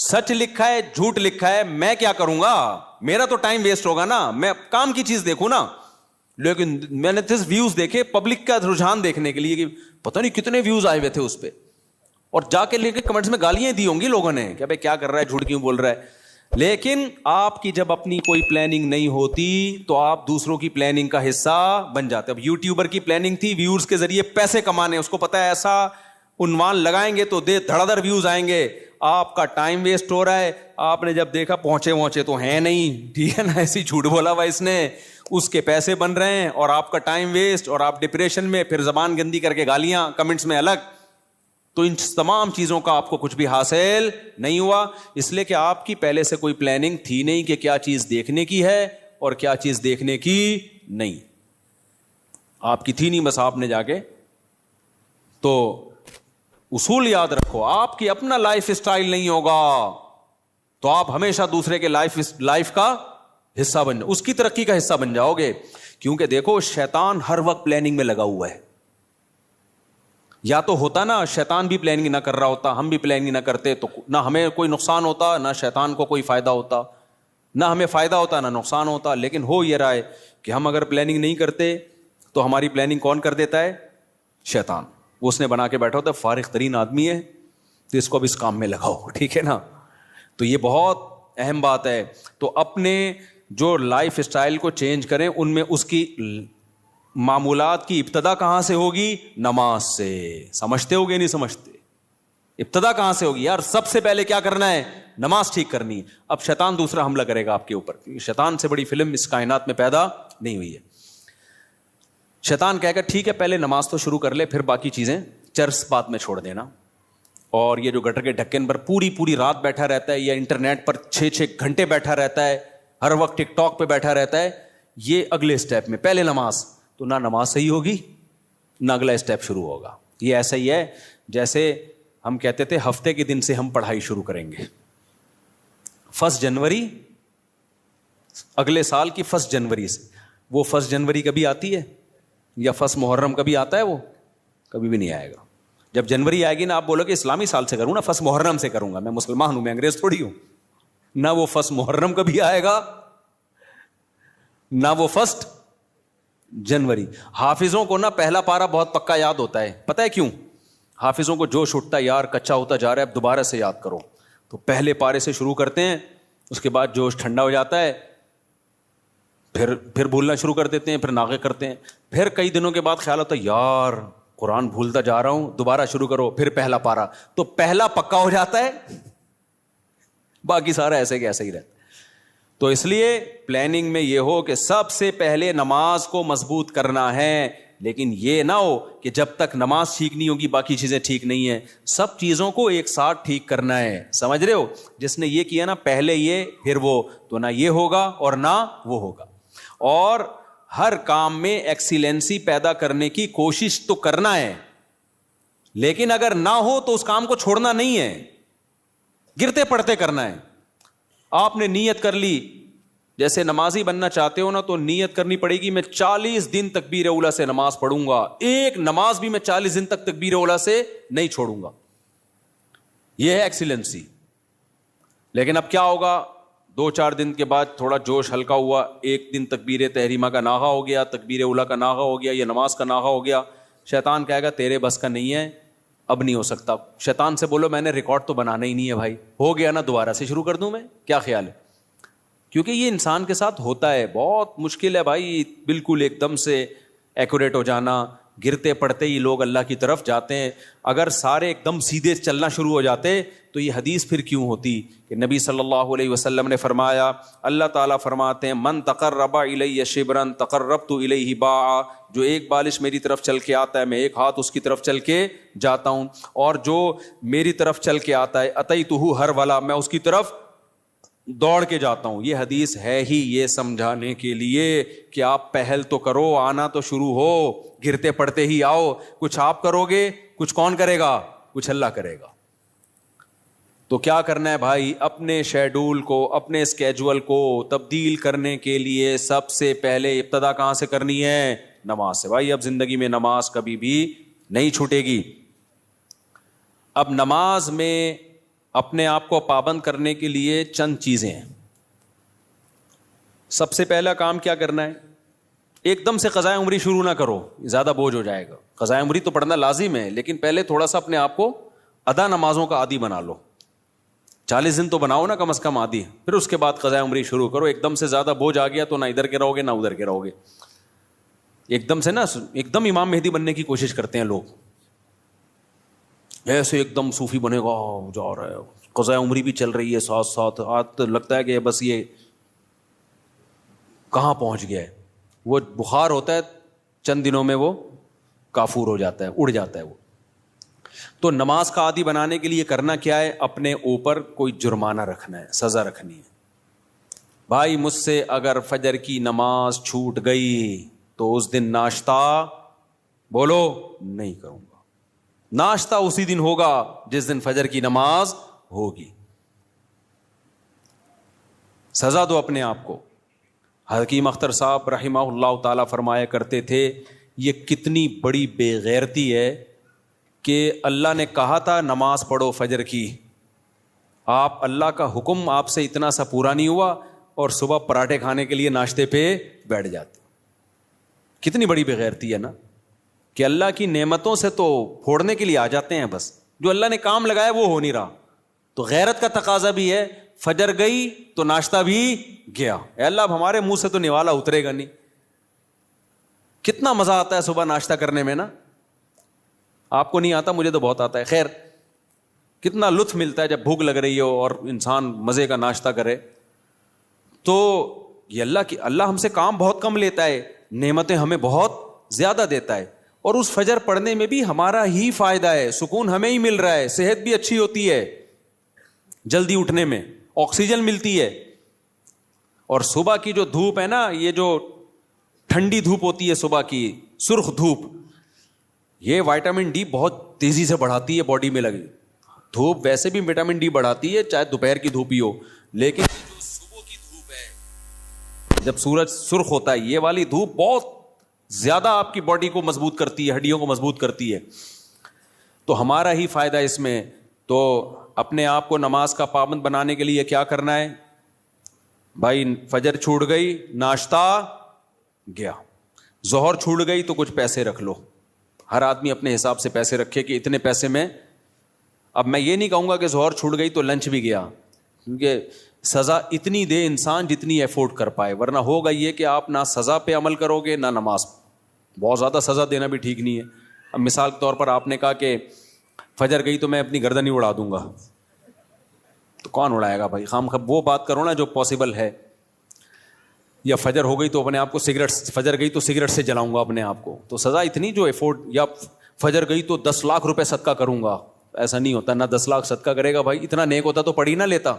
سچ لکھا ہے جھوٹ لکھا ہے, میں کیا کروں گا, میرا تو ٹائم ویسٹ ہوگا نا, میں کام کی چیز دیکھوں نا. لیکن میں نے ویوز دیکھے پبلک کا رجحان دیکھنے کے لیے کہ پتہ نہیں کتنے ویوز آئے ہوئے تھے اس پہ, اور جا کے لے کے کمنٹس میں گالیاں دی ہوں گی لوگوں نے کہ بھائی کیا کر رہا ہے, جھوٹ کیوں بول رہا ہے. لیکن آپ کی جب اپنی کوئی پلاننگ نہیں ہوتی تو آپ دوسروں کی پلاننگ کا حصہ بن جاتے. اب یوٹیوبر کی پلاننگ تھی ویورز کے ذریعے پیسے کمانے, اس کو پتا ہے ایسا عنوان لگائیں گے تو دھڑا دھڑ ویوز آئیں گے, آپ کا ٹائم ویسٹ ہو رہا ہے. آپ نے جب دیکھا پہنچے تو ہیں نہیں, ٹھیک ہے نا, ایسی جھوٹ بولا ہوا اس نے, اس کے پیسے بن رہے ہیں اور آپ کا ٹائم ویسٹ, اور آپ ڈپریشن میں, پھر زبان گندی کر کے گالیاں کمنٹس میں الگ. تو ان تمام چیزوں کا آپ کو کچھ بھی حاصل نہیں ہوا, اس لیے کہ آپ کی پہلے سے کوئی پلاننگ تھی نہیں کہ کیا چیز دیکھنے کی ہے اور کیا چیز دیکھنے کی نہیں. آپ کی تھی نہیں, بس آپ نے جا کے. تو اصول یاد رکھو, آپ کی اپنا لائف اسٹائل نہیں ہوگا تو آپ ہمیشہ دوسرے کے لائف کا حصہ بن جاؤ, اس کی ترقی کا حصہ بن جاؤ گے. کیونکہ دیکھو شیطان ہر وقت پلاننگ میں لگا ہوا ہے. یا تو ہوتا نا شیطان بھی پلاننگ نہ کر رہا ہوتا, ہم بھی پلاننگ نہ کرتے, تو نہ ہمیں کوئی نقصان ہوتا, نہ شیطان کو کوئی فائدہ ہوتا, نہ ہمیں فائدہ ہوتا نہ نقصان ہوتا. لیکن ہو یہ رہا ہے کہ ہم اگر پلاننگ نہیں کرتے تو ہماری پلاننگ کون کر دیتا ہے؟ شیطان. وہ اس نے بنا کے بیٹھا ہوتا ہے, فارغ ترین آدمی ہے تو اس کو اب اس کام میں لگاؤ, ٹھیک ہے نا. تو یہ بہت اہم بات ہے. تو اپنے جو لائف اسٹائل کو چینج کریں, ان میں اس کی معمولات کی ابتدا کہاں سے ہوگی؟ نماز سے. سمجھتے ہوگے نہیں سمجھتے؟ ابتدا کہاں سے ہوگی یار؟ سب سے پہلے کیا کرنا ہے؟ نماز ٹھیک کرنی ہے. اب شیطان دوسرا حملہ کرے گا آپ کے اوپر. شیطان سے بڑی فلم اس کائنات میں پیدا نہیں ہوئی ہے. شیطان کہے گا ٹھیک ہے پہلے نماز تو شروع کر لے, پھر باقی چیزیں چرس بعد میں چھوڑ دینا. اور یہ جو گٹر کے ڈھکن پر پوری رات بیٹھا رہتا ہے, یا انٹرنیٹ پر 6 گھنٹے بیٹھا رہتا ہے, ہر وقت ٹک ٹاک پہ بیٹھا رہتا ہے, یہ اگلے اسٹیپ میں. پہلے نماز, تو نہ نماز صحیح ہوگی نہ اگلا اسٹیپ شروع ہوگا. یہ ایسا ہی ہے جیسے ہم کہتے تھے ہفتے کے دن سے ہم پڑھائی شروع کریں گے. 1 جنوری, اگلے سال کی 1 جنوری سے. وہ 1 جنوری کبھی آتی ہے؟ یا 1 محرم کبھی آتا ہے؟ وہ کبھی بھی نہیں آئے گا. جب جنوری آئے گی نا, آپ بولو کہ اسلامی سال سے کروں نا, 1 محرم سے کروں گا, میں مسلمان ہوں, میں انگریز تھوڑی ہوں. نہ وہ 1 محرم کبھی آئے گا نہ وہ 1 جنوری. حافظوں کو نا پہلا پارہ بہت پکا یاد ہوتا ہے. پتہ ہے کیوں؟ حافظوں کو جوش اٹھتا ہے, یار کچا ہوتا جا رہا ہے, اب دوبارہ سے یاد کرو. تو پہلے پارے سے شروع کرتے ہیں, اس کے بعد جوش ٹھنڈا ہو جاتا ہے, پھر بھولنا شروع کر دیتے ہیں, پھر ناغے کرتے ہیں. پھر کئی دنوں کے بعد خیال ہوتا ہے یار قرآن بھولتا جا رہا ہوں, دوبارہ شروع کرو, پھر پہلا پارا. تو پہلا پکا ہو جاتا ہے, باقی سارا ایسے کہ ایسے ہی رہتا. تو اس لیے پلاننگ میں یہ ہو کہ سب سے پہلے نماز کو مضبوط کرنا ہے, لیکن یہ نہ ہو کہ جب تک نماز ٹھیک نہیں ہوگی باقی چیزیں ٹھیک نہیں ہیں. سب چیزوں کو ایک ساتھ ٹھیک کرنا ہے, سمجھ رہے ہو؟ جس نے یہ کیا نا پہلے یہ پھر وہ, تو نہ یہ ہوگا اور نہ وہ ہوگا. اور ہر کام میں ایکسیلنسی پیدا کرنے کی کوشش تو کرنا ہے, لیکن اگر نہ ہو تو اس کام کو چھوڑنا نہیں ہے, گرتے پڑتے کرنا ہے. آپ نے نیت کر لی, جیسے نمازی بننا چاہتے ہو نا, تو نیت کرنی پڑے گی میں 40 دن تکبیر اولیٰ سے نماز پڑھوں گا, ایک نماز بھی میں 40 دن تک تکبیر اولیٰ سے نہیں چھوڑوں گا. یہ ہے ایکسیلنسی. لیکن اب کیا ہوگا, 2-4 دن کے بعد تھوڑا جوش ہلکا ہوا, ایک دن تکبیر تحریمہ کا ناغہ ہو گیا, تکبیر اولیٰ کا ناغہ ہو گیا, یہ نماز کا ناغہ ہو گیا. شیطان کہے گا تیرے بس کا نہیں ہے, اب نہیں ہو سکتا. شیطان سے بولو میں نے ریکارڈ تو بنانا ہی نہیں ہے بھائی, ہو گیا نا دوبارہ سے شروع کر دوں میں, کیا خیال ہے؟ کیونکہ یہ انسان کے ساتھ ہوتا ہے, بہت مشکل ہے بھائی بالکل ایک دم سے ایکوریٹ ہو جانا. گرتے پڑتے ہی لوگ اللہ کی طرف جاتے ہیں. اگر سارے ایک دم سیدھے چلنا شروع ہو جاتے تو یہ حدیث پھر کیوں ہوتی کہ نبی صلی اللہ علیہ وسلم نے فرمایا, اللہ تعالیٰ فرماتے ہیں من تقرب الی شبرا تقربت الیہ باعا, جو ایک بالش میری طرف چل کے آتا ہے میں ایک ہاتھ اس کی طرف چل کے جاتا ہوں, اور جو میری طرف چل کے آتا ہے اتیتہ ہرولا, میں اس کی طرف دوڑ کے جاتا ہوں. یہ حدیث ہے ہی یہ سمجھانے کے لیے کہ آپ پہل تو کرو, آنا تو شروع ہو, گرتے پڑتے ہی آؤ. کچھ آپ کرو گے, کچھ کون کرے گا؟ کچھ اللہ کرے گا. تو کیا کرنا ہے بھائی, اپنے شیڈول کو, اپنے اسکیجول کو تبدیل کرنے کے لیے سب سے پہلے ابتدا کہاں سے کرنی ہے؟ نماز سے. بھائی اب زندگی میں نماز کبھی بھی نہیں چھوٹے گی. اب نماز میں اپنے آپ کو پابند کرنے کے لیے چند چیزیں ہیں. سب سے پہلا کام کیا کرنا ہے, ایک دم سے قضاء عمری شروع نہ کرو, زیادہ بوجھ ہو جائے گا. قضاء عمری تو پڑھنا لازم ہے, لیکن پہلے تھوڑا سا اپنے آپ کو ادا نمازوں کا عادی بنا لو. 40 دن تو بناؤ نا کم از کم عادی, پھر اس کے بعد قضاء عمری شروع کرو. ایک دم سے زیادہ بوجھ آ گیا تو نہ ادھر کے رہو گے نہ ادھر کے رہو گے. ایک دم سے نا ایک دم امام مہدی بننے کی کوشش کرتے ہیں لوگ, ایسے ایک دم صوفی بنے گا, جا رہا ہے قضاء عمری بھی چل رہی ہے ساتھ ساتھ, آج لگتا ہے کہ بس یہ کہاں پہنچ گیا ہے. وہ بخار ہوتا ہے چند دنوں میں وہ کافور ہو جاتا ہے, اڑ جاتا ہے وہ. تو نماز کا عادی بنانے کے لیے کرنا کیا ہے, اپنے اوپر کوئی جرمانہ رکھنا ہے, سزا رکھنی ہے. بھائی مجھ سے اگر فجر کی نماز چھوٹ گئی تو اس دن ناشتہ بولو نہیں کروں گا. ناشتہ اسی دن ہوگا جس دن فجر کی نماز ہوگی. سزا دو اپنے آپ کو. حکیم اختر صاحب رحمہ اللہ تعالیٰ فرمایا کرتے تھے, یہ کتنی بڑی بے غیرتی ہے کہ اللہ نے کہا تھا نماز پڑھو فجر کی, آپ اللہ کا حکم آپ سے اتنا سا پورا نہیں ہوا اور صبح پراٹھے کھانے کے لیے ناشتے پہ بیٹھ جاتے. کتنی بڑی بے غیرتی ہے نا, کہ اللہ کی نعمتوں سے تو پھوڑنے کے لیے آ جاتے ہیں, بس جو اللہ نے کام لگایا وہ ہو نہیں رہا. تو غیرت کا تقاضا بھی ہے, فجر گئی تو ناشتہ بھی گیا. اے اللہ اب ہمارے منہ سے تو نوالا اترے گا نہیں. کتنا مزہ آتا ہے صبح ناشتہ کرنے میں نا, آپ کو نہیں آتا, مجھے تو بہت آتا ہے. خیر, کتنا لطف ملتا ہے جب بھوک لگ رہی ہو اور انسان مزے کا ناشتہ کرے. تو یہ اللہ ہم سے کام بہت کم لیتا ہے, نعمتیں ہمیں بہت زیادہ دیتا ہے, اور اس فجر پڑھنے میں بھی ہمارا ہی فائدہ ہے, سکون ہمیں ہی مل رہا ہے, صحت بھی اچھی ہوتی ہے, جلدی اٹھنے میں آکسیجن ملتی ہے. اور صبح کی جو دھوپ ہے نا, یہ جو ٹھنڈی دھوپ ہوتی ہے صبح کی, سرخ دھوپ, یہ وائٹامن ڈی بہت تیزی سے بڑھاتی ہے باڈی میں لگی. دھوپ ویسے بھی وٹامن ڈی بڑھاتی ہے, چاہے دوپہر کی دھوپ ہی ہو, لیکن جو صبح کی دھوپ ہے جب سورج سرخ ہوتا ہے, یہ والی دھوپ بہت زیادہ آپ کی باڈی کو مضبوط کرتی ہے, ہڈیوں کو مضبوط کرتی ہے. تو ہمارا ہی فائدہ اس میں. تو اپنے آپ کو نماز کا پابند بنانے کے لیے کیا کرنا ہے بھائی؟ فجر چھوٹ گئی, ناشتہ گیا, ظہر چھوٹ گئی تو کچھ پیسے رکھ لو. ہر آدمی اپنے حساب سے پیسے رکھے کہ اتنے پیسے میں. اب میں یہ نہیں کہوں گا کہ ظہر چھوٹ گئی تو لنچ بھی گیا, کیونکہ سزا اتنی دے انسان جتنی افورڈ کر پائے, ورنہ ہوگا یہ کہ آپ نہ سزا پہ عمل کرو گے نہ نماز. بہت زیادہ سزا دینا بھی ٹھیک نہیں ہے. اب مثال کے طور پر آپ نے کہا کہ فجر گئی تو میں اپنی گردن ہی اڑا دوں گا, تو کون اڑائے گا بھائی؟ خام خب وہ بات کرو نا جو پاسبل ہے. یا فجر ہو گئی تو اپنے آپ کو فجر گئی تو سگریٹ سے جلاؤں گا اپنے آپ کو, تو سزا اتنی جو افورڈ. یا فجر گئی تو 10 لاکھ روپے صدقہ کروں گا, ایسا نہیں ہوتا. نہ 10 لاکھ صدقہ کرے گا بھائی, اتنا نیک ہوتا تو پڑھ ہی نہ لیتا.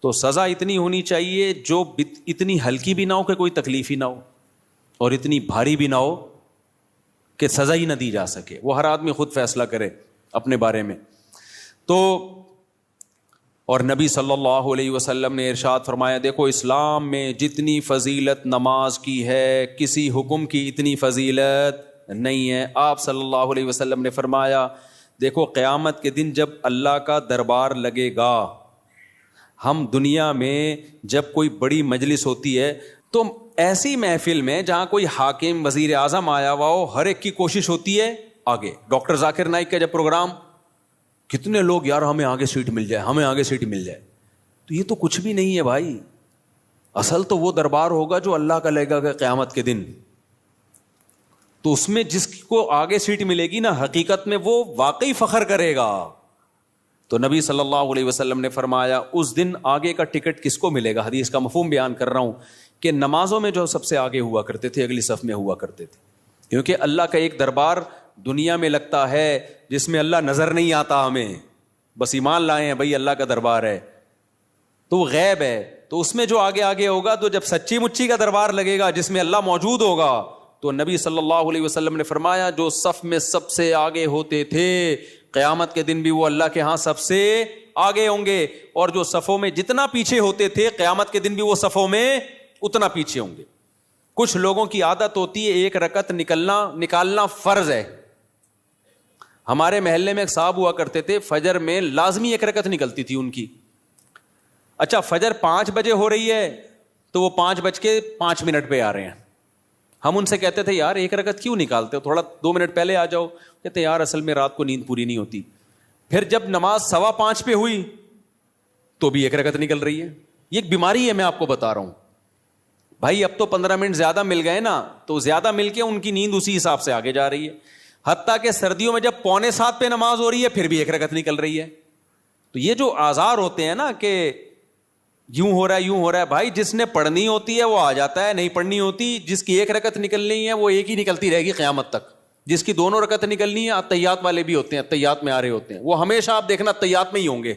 تو سزا اتنی ہونی چاہیے جو اتنی ہلکی بھی نہ ہو کہ کوئی تکلیف ہی نہ ہو, اور اتنی بھاری بھی نہ ہو کہ سزا ہی نہ دی جا سکے. وہ ہر آدمی خود فیصلہ کرے اپنے بارے میں. تو اور نبی صلی اللہ علیہ وسلم نے ارشاد فرمایا, دیکھو اسلام میں جتنی فضیلت نماز کی ہے کسی حکم کی اتنی فضیلت نہیں ہے. آپ صلی اللہ علیہ وسلم نے فرمایا, دیکھو قیامت کے دن جب اللہ کا دربار لگے گا, ہم دنیا میں جب کوئی بڑی مجلس ہوتی ہے تو ایسی محفل میں جہاں کوئی حاکم وزیر اعظم آیا ہوا ہو, ہر ایک کی کوشش ہوتی ہے آگے. ڈاکٹر ذاکر نائک کا جب پروگرام, کتنے لوگ یار ہمیں آگے سیٹ مل جائے, ہمیں آگے سیٹ مل جائے. تو یہ تو کچھ بھی نہیں ہے بھائی. اصل تو وہ دربار ہوگا جو اللہ کا لگے گا قیامت کے دن. تو اس میں جس کو آگے سیٹ ملے گی نا, حقیقت میں وہ واقعی فخر کرے گا. تو نبی صلی اللہ علیہ وسلم نے فرمایا اس دن آگے کا ٹکٹ کس کو ملے گا؟ حدیث کا مفہوم بیان کر رہا ہوں کہ نمازوں میں جو سب سے آگے ہوا کرتے تھے, اگلی صف میں ہوا کرتے تھے, کیونکہ اللہ کا ایک دربار دنیا میں لگتا ہے جس میں اللہ نظر نہیں آتا ہمیں, بس ایمان لائے ہیں بھائی اللہ کا دربار ہے, تو وہ غیب ہے. تو اس میں جو آگے آگے ہوگا, تو جب سچی مچی کا دربار لگے گا جس میں اللہ موجود ہوگا, تو نبی صلی اللہ علیہ وسلم نے فرمایا جو صف میں سب سے آگے ہوتے تھے قیامت کے دن بھی وہ اللہ کے ہاں سب سے آگے ہوں گے, اور جو صفوں میں جتنا پیچھے ہوتے تھے قیامت کے دن بھی وہ صفوں میں اتنا پیچھے ہوں گے. کچھ لوگوں کی عادت ہوتی ہے ایک رکعت نکالنا فرض ہے. ہمارے محلے میں ایک صاحب ہوا کرتے تھے, فجر میں لازمی ایک رکعت نکلتی تھی ان کی. اچھا فجر 5 بجے ہو رہی ہے تو وہ 5:05 پہ آ رہے ہیں. ہم ان سے کہتے تھے یار ایک رکعت کیوں نکالتے ہو, تھوڑا 2 منٹ پہلے آ جاؤ. کہتے یار اصل میں رات کو نیند پوری نہیں ہوتی. پھر جب نماز 5:15 پہ ہوئی تو بھی ایک رکعت نکل رہی ہے. یہ ایک بیماری ہے, میں آپ کو بتا رہا ہوں بھائی. اب تو 15 منٹ زیادہ مل گئے نا, تو زیادہ مل کے ان کی نیند اسی حساب سے آگے جا رہی ہے. حتیٰ کہ سردیوں میں جب 6:45 پہ نماز ہو رہی ہے پھر بھی ایک رکعت نکل رہی ہے. تو یہ جو آزار ہوتے ہیں نا کہ یوں ہو رہا ہے بھائی, جس نے پڑھنی ہوتی ہے وہ آ جاتا ہے, نہیں پڑھنی ہوتی, جس کی ایک رکعت نکلنی ہے وہ ایک ہی نکلتی رہے گی قیامت تک. جس کی 2 رکعت نکلنی ہے, التحیات والے بھی ہوتے ہیں, التحیات میں آ رہے ہوتے ہیں, وہ ہمیشہ آپ دیکھنا التحیات میں ہی ہوں گے.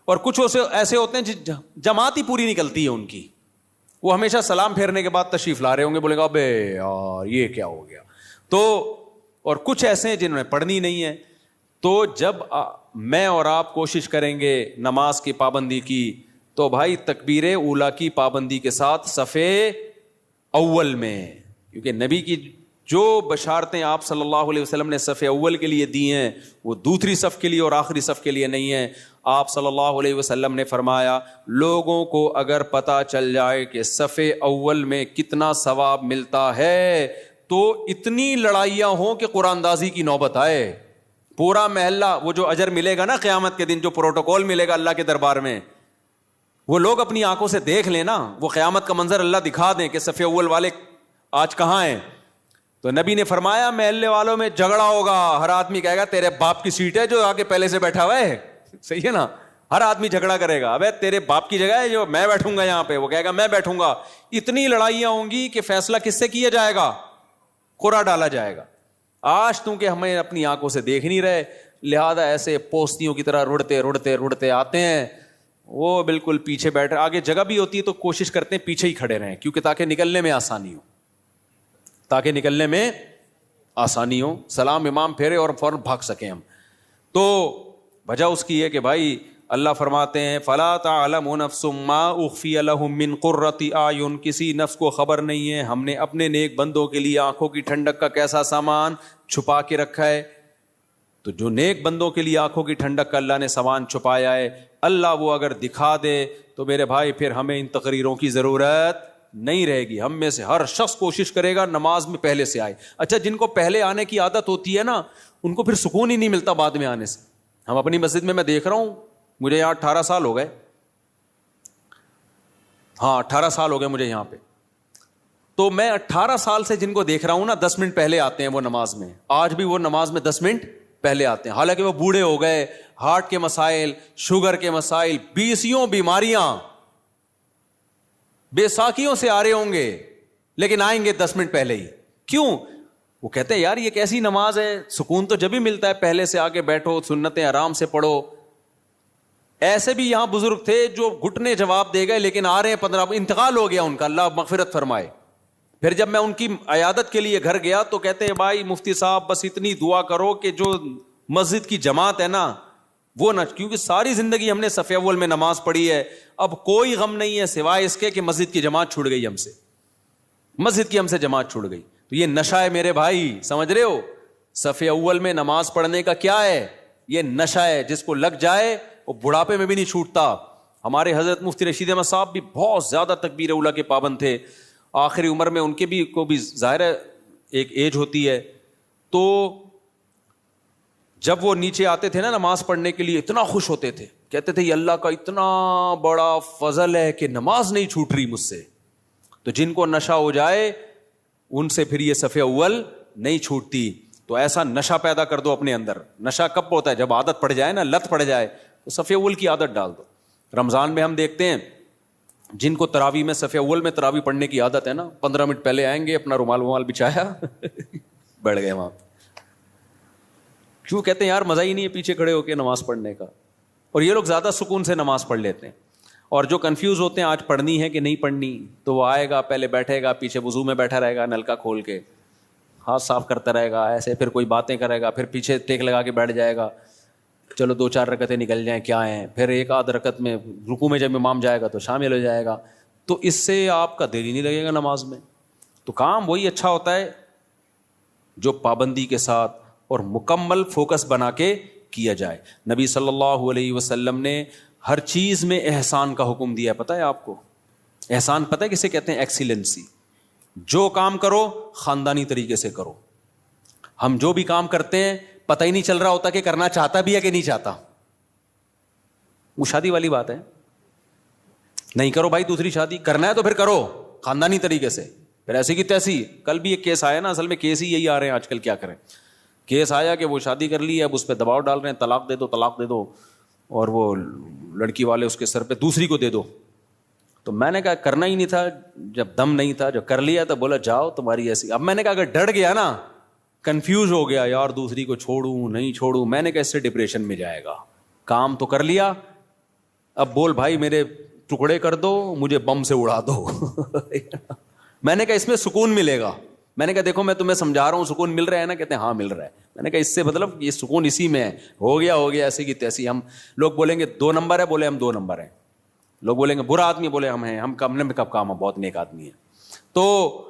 اور کچھ ایسے ہوتے ہیں جماعت ہی پوری نکلتی ہے ان کی, وہ ہمیشہ سلام پھیرنے کے بعد تشریف لا رہے ہوں گے, بولے گا ابے یار یہ کیا ہو گیا. تو اور کچھ ایسے ہیں جنہوں نے پڑھنی نہیں ہے. تو جب میں اور آپ کوشش کریں گے نماز کی پابندی کی, تو بھائی تکبیر اولا کی پابندی کے ساتھ صفے اول میں, کیونکہ نبی کی جو بشارتیں آپ صلی اللہ علیہ وسلم نے صف اول کے لیے دی ہیں وہ دوسری صف کے لیے اور آخری صف کے لیے نہیں ہیں. آپ صلی اللہ علیہ وسلم نے فرمایا لوگوں کو اگر پتہ چل جائے کہ صف اول میں کتنا ثواب ملتا ہے تو اتنی لڑائیاں ہوں کہ قرآن اندازی کی نوبت آئے. پورا محلہ, وہ جو اجر ملے گا نا قیامت کے دن, جو پروٹوکول ملے گا اللہ کے دربار میں, وہ لوگ اپنی آنکھوں سے دیکھ لیں نا, وہ قیامت کا منظر اللہ دکھا دیں کہ صف اول والے آج کہاں ہیں. تو نبی نے فرمایا محلے والوں میں جھگڑا ہوگا, ہر آدمی کہے گا تیرے باپ کی سیٹ ہے جو آگے پہلے سے بیٹھا ہوا ہے, صحیح ہے نا, ہر آدمی جھگڑا کرے گا, ابے تیرے باپ کی جگہ ہے جو میں بیٹھوں گا یہاں پہ, وہ کہے گا میں بیٹھوں گا. اتنی لڑائیاں ہوں گی کہ فیصلہ کس سے کیا جائے گا؟ قرعہ ڈالا جائے گا. آج تو کہ ہمیں اپنی آنکھوں سے دیکھ نہیں رہے, لہذا ایسے پوستیوں کی طرح رڑتے آتے ہیں, وہ بالکل پیچھے بیٹھ رہے, آگے جگہ بھی ہوتی ہے تو کوشش کرتے ہیں پیچھے ہی کھڑے رہیں, کیونکہ تاکہ نکلنے میں آسانی ہو, سلام امام پھیرے اور فوراً بھاگ سکیں ہم. تو وجہ اس کی ہے کہ بھائی اللہ فرماتے ہیں فلا تعلم نفس ما اخفی لهم من قرۃ اعین, کسی نفس کو خبر نہیں ہے ہم نے اپنے نیک بندوں کے لیے آنکھوں کی ٹھنڈک کا کیسا سامان چھپا کے رکھا ہے. تو جو نیک بندوں کے لیے آنکھوں کی ٹھنڈک کا اللہ نے سامان چھپایا ہے, اللہ وہ اگر دکھا دے تو میرے بھائی پھر ہمیں ان تقریروں کی ضرورت نہیں رہے گی. ہم میں سے ہر شخص کوشش کرے گا نماز میں پہلے سے آئے. اچھا, جن کو پہلے آنے کی عادت ہوتی ہے نا, ان کو پھر سکون ہی نہیں ملتا بعد میں آنے سے. ہم اپنی مسجد میں دیکھ رہا ہوں, مجھے یہاں 18 سال ہو گئے, 18 سال ہو گئے مجھے یہاں پہ. تو میں 18 سال سے جن کو دیکھ رہا ہوں نا 10 منٹ پہلے آتے ہیں وہ نماز میں, آج بھی وہ نماز میں 10 منٹ پہلے آتے ہیں, حالانکہ وہ بوڑھے ہو گئے, ہارٹ کے مسائل, شوگر کے مسائل, 20 بیماریاں, بے ساکیوں سے آ رہے ہوں گے, لیکن آئیں گے 10 منٹ پہلے ہی. کیوں؟ وہ کہتے ہیں یار یہ کیسی نماز ہے, سکون تو جب ہی ملتا ہے پہلے سے آگے بیٹھو, سنتیں آرام سے پڑھو. ایسے بھی یہاں بزرگ تھے جو گھٹنے جواب دے گئے, لیکن آ رہے ہیں 15, انتقال ہو گیا ان کا, اللہ مغفرت فرمائے. پھر جب میں ان کی عیادت کے لیے گھر گیا تو کہتے ہیں بھائی مفتی صاحب بس اتنی دعا کرو کہ جو مسجد کی جماعت ہے نا وہ نہ, کیونکہ ساری زندگی ہم نے صف اول میں نماز پڑھی ہے, اب کوئی غم نہیں ہے سوائے اس کے کہ مسجد کی جماعت چھوٹ گئی ہم سے, مسجد کی ہم سے جماعت چھوٹ گئی. تو یہ نشہ ہے میرے بھائی, سمجھ رہے ہو؟ صف اول میں نماز پڑھنے کا کیا ہے؟ یہ نشہ ہے, جس کو لگ جائے وہ بڑھاپے میں بھی نہیں چھوٹتا. ہمارے حضرت مفتی رشید احمد صاحب بھی بہت زیادہ تکبیر اولیٰ کے پابند تھے, آخری عمر میں ان کے بھی کو بھی ظاہر ہے ایک ایج ہوتی ہے. تو جب وہ نیچے آتے تھے نا نماز پڑھنے کے لیے اتنا خوش ہوتے تھے, کہتے تھے یہ اللہ کا اتنا بڑا فضل ہے کہ نماز نہیں چھوٹ رہی مجھ سے. تو جن کو نشہ ہو جائے ان سے پھر یہ صف اول نہیں چھوٹتی. تو ایسا نشہ پیدا کر دو اپنے اندر. نشہ کب ہوتا ہے؟ جب عادت پڑ جائے نا, لت پڑ جائے, تو صف اول کی عادت ڈال دو. رمضان میں ہم دیکھتے ہیں جن کو تراویح میں صف اول میں تراویح پڑھنے کی عادت ہے نا, 15 منٹ پہلے آئیں گے, اپنا رومال بچھایا بیٹھ گئے وہاں. کیوں؟ کہتے ہیں یار مزہ ہی نہیں ہے پیچھے کھڑے ہو کے نماز پڑھنے کا. اور یہ لوگ زیادہ سکون سے نماز پڑھ لیتے ہیں. اور جو کنفیوز ہوتے ہیں آج پڑھنی ہے کہ نہیں پڑھنی, تو وہ آئے گا پہلے بیٹھے گا, پیچھے وضو میں بیٹھا رہے گا, نلکا کھول کے ہاتھ صاف کرتا رہے گا ایسے, پھر کوئی باتیں کرے گا, پھر پیچھے ٹیک لگا کے بیٹھ جائے گا, چلو 2-4 رکعتیں نکل جائیں کیا ہیں, پھر ایک آدھ رکعت میں رکوع میں جب امام جائے گا تو شامل ہو جائے گا. تو اس سے آپ کا دل ہی نہیں لگے گا نماز میں. تو کام وہی اچھا ہوتا ہے جو پابندی کے ساتھ اور مکمل فوکس بنا کے کیا جائے. نبی صلی اللہ علیہ وسلم نے ہر چیز میں احسان کا حکم دیا ہے. پتہ ہے آپ کو احسان پتہ ہے کسے کہتے ہیں؟ ایکسیلنسی. جو کام کرو خاندانی طریقے سے کرو. ہم جو بھی کام کرتے ہیں پتہ ہی نہیں چل رہا ہوتا کہ کرنا چاہتا بھی ہے کہ نہیں چاہتا. وہ شادی والی بات ہے, نہیں کرو بھائی دوسری شادی, کرنا ہے تو پھر کرو خاندانی طریقے سے, پھر ایسی کی تیسی. کل بھی ایک کیس آیا نا, اصل میں کیس ہی یہی آ رہے ہیں آج کل, کیا کریں. کیس آیا کہ وہ شادی کر لی ہے, اب اس پہ دباؤ ڈال رہے ہیں طلاق دے دو, اور وہ لڑکی والے اس کے سر پہ دوسری کو دے دو. تو میں نے کہا کرنا ہی نہیں تھا جب دم نہیں تھا, جو کر لیا تو بولا جاؤ تمہاری ایسی. اب میں نے کہا اگر ڈر گیا نا, کنفیوز ہو گیا یار دوسری کو چھوڑوں نہیں چھوڑوں, میں نے کہا اس سے ڈپریشن میں جائے گا. کام تو کر لیا, اب بول بھائی میرے ٹکڑے کر دو, مجھے بم سے اڑا دو. میں نے کہا اس میں سکون ملے گا. میں نے کہا دیکھو میں تمہیں سمجھا رہا ہوں, سکون مل رہا ہے نا؟ کہتے ہیں ہاں مل رہا ہے. میں نے کہا اس سے مطلب یہ سکون اسی میں ہے. ہو گیا ایسی کی تیسی. ہم لوگ بولیں گے 2 نمبر ہے, بولے ہم 2 نمبر ہیں. لوگ بولیں گے برا آدمی, بولے ہم ہیں, ہم کم نے کب کام, بہت نیک آدمی ہے. تو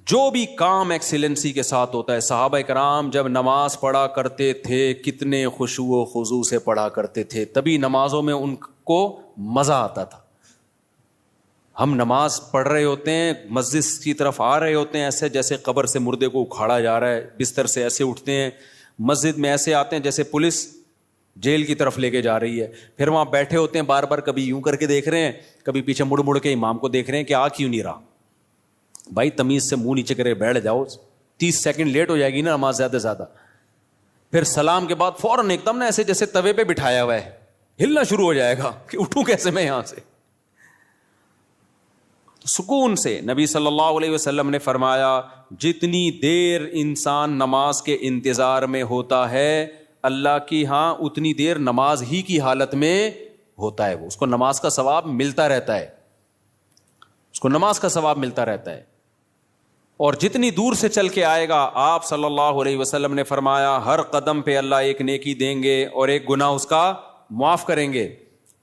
جو بھی کام ایکسیلنسی کے ساتھ ہوتا ہے. صحابہ کرام جب نماز پڑھا کرتے تھے کتنے خشوع و خضوع سے پڑھا کرتے تھے, تبھی نمازوں میں ان کو مزہ آتا تھا. ہم نماز پڑھ رہے ہوتے ہیں, مسجد کی طرف آ رہے ہوتے ہیں ایسے جیسے قبر سے مردے کو اکھاڑا جا رہا ہے, بستر سے ایسے اٹھتے ہیں, مسجد میں ایسے آتے ہیں جیسے پولیس جیل کی طرف لے کے جا رہی ہے. پھر وہاں بیٹھے ہوتے ہیں بار بار, کبھی یوں کر کے دیکھ رہے ہیں, کبھی پیچھے مڑ کے امام کو دیکھ رہے ہیں کہ آ کیوں نہیں رہا. بھائی تمیز سے منہ نیچے کرے بیٹھ جاؤ, 30 سیکنڈ لیٹ ہو جائے گی نا نماز زیادہ سے زیادہ. پھر سلام کے بعد فوراً ایک دم نا ایسے جیسے توے پہ بٹھایا ہوا ہے, ہلنا شروع ہو جائے گا کہ اٹھوں کیسے میں یہاں سے. سکون سے نبی صلی اللہ علیہ وسلم نے فرمایا جتنی دیر انسان نماز کے انتظار میں ہوتا ہے اللہ کی ہاں اتنی دیر نماز ہی کی حالت میں ہوتا ہے, وہ اس کو نماز کا ثواب ملتا رہتا ہے, اس کو نماز کا ثواب ملتا رہتا ہے. اور جتنی دور سے چل کے آئے گا, آپ صلی اللہ علیہ وسلم نے فرمایا ہر قدم پہ اللہ ایک نیکی دیں گے اور ایک گناہ اس کا معاف کریں گے.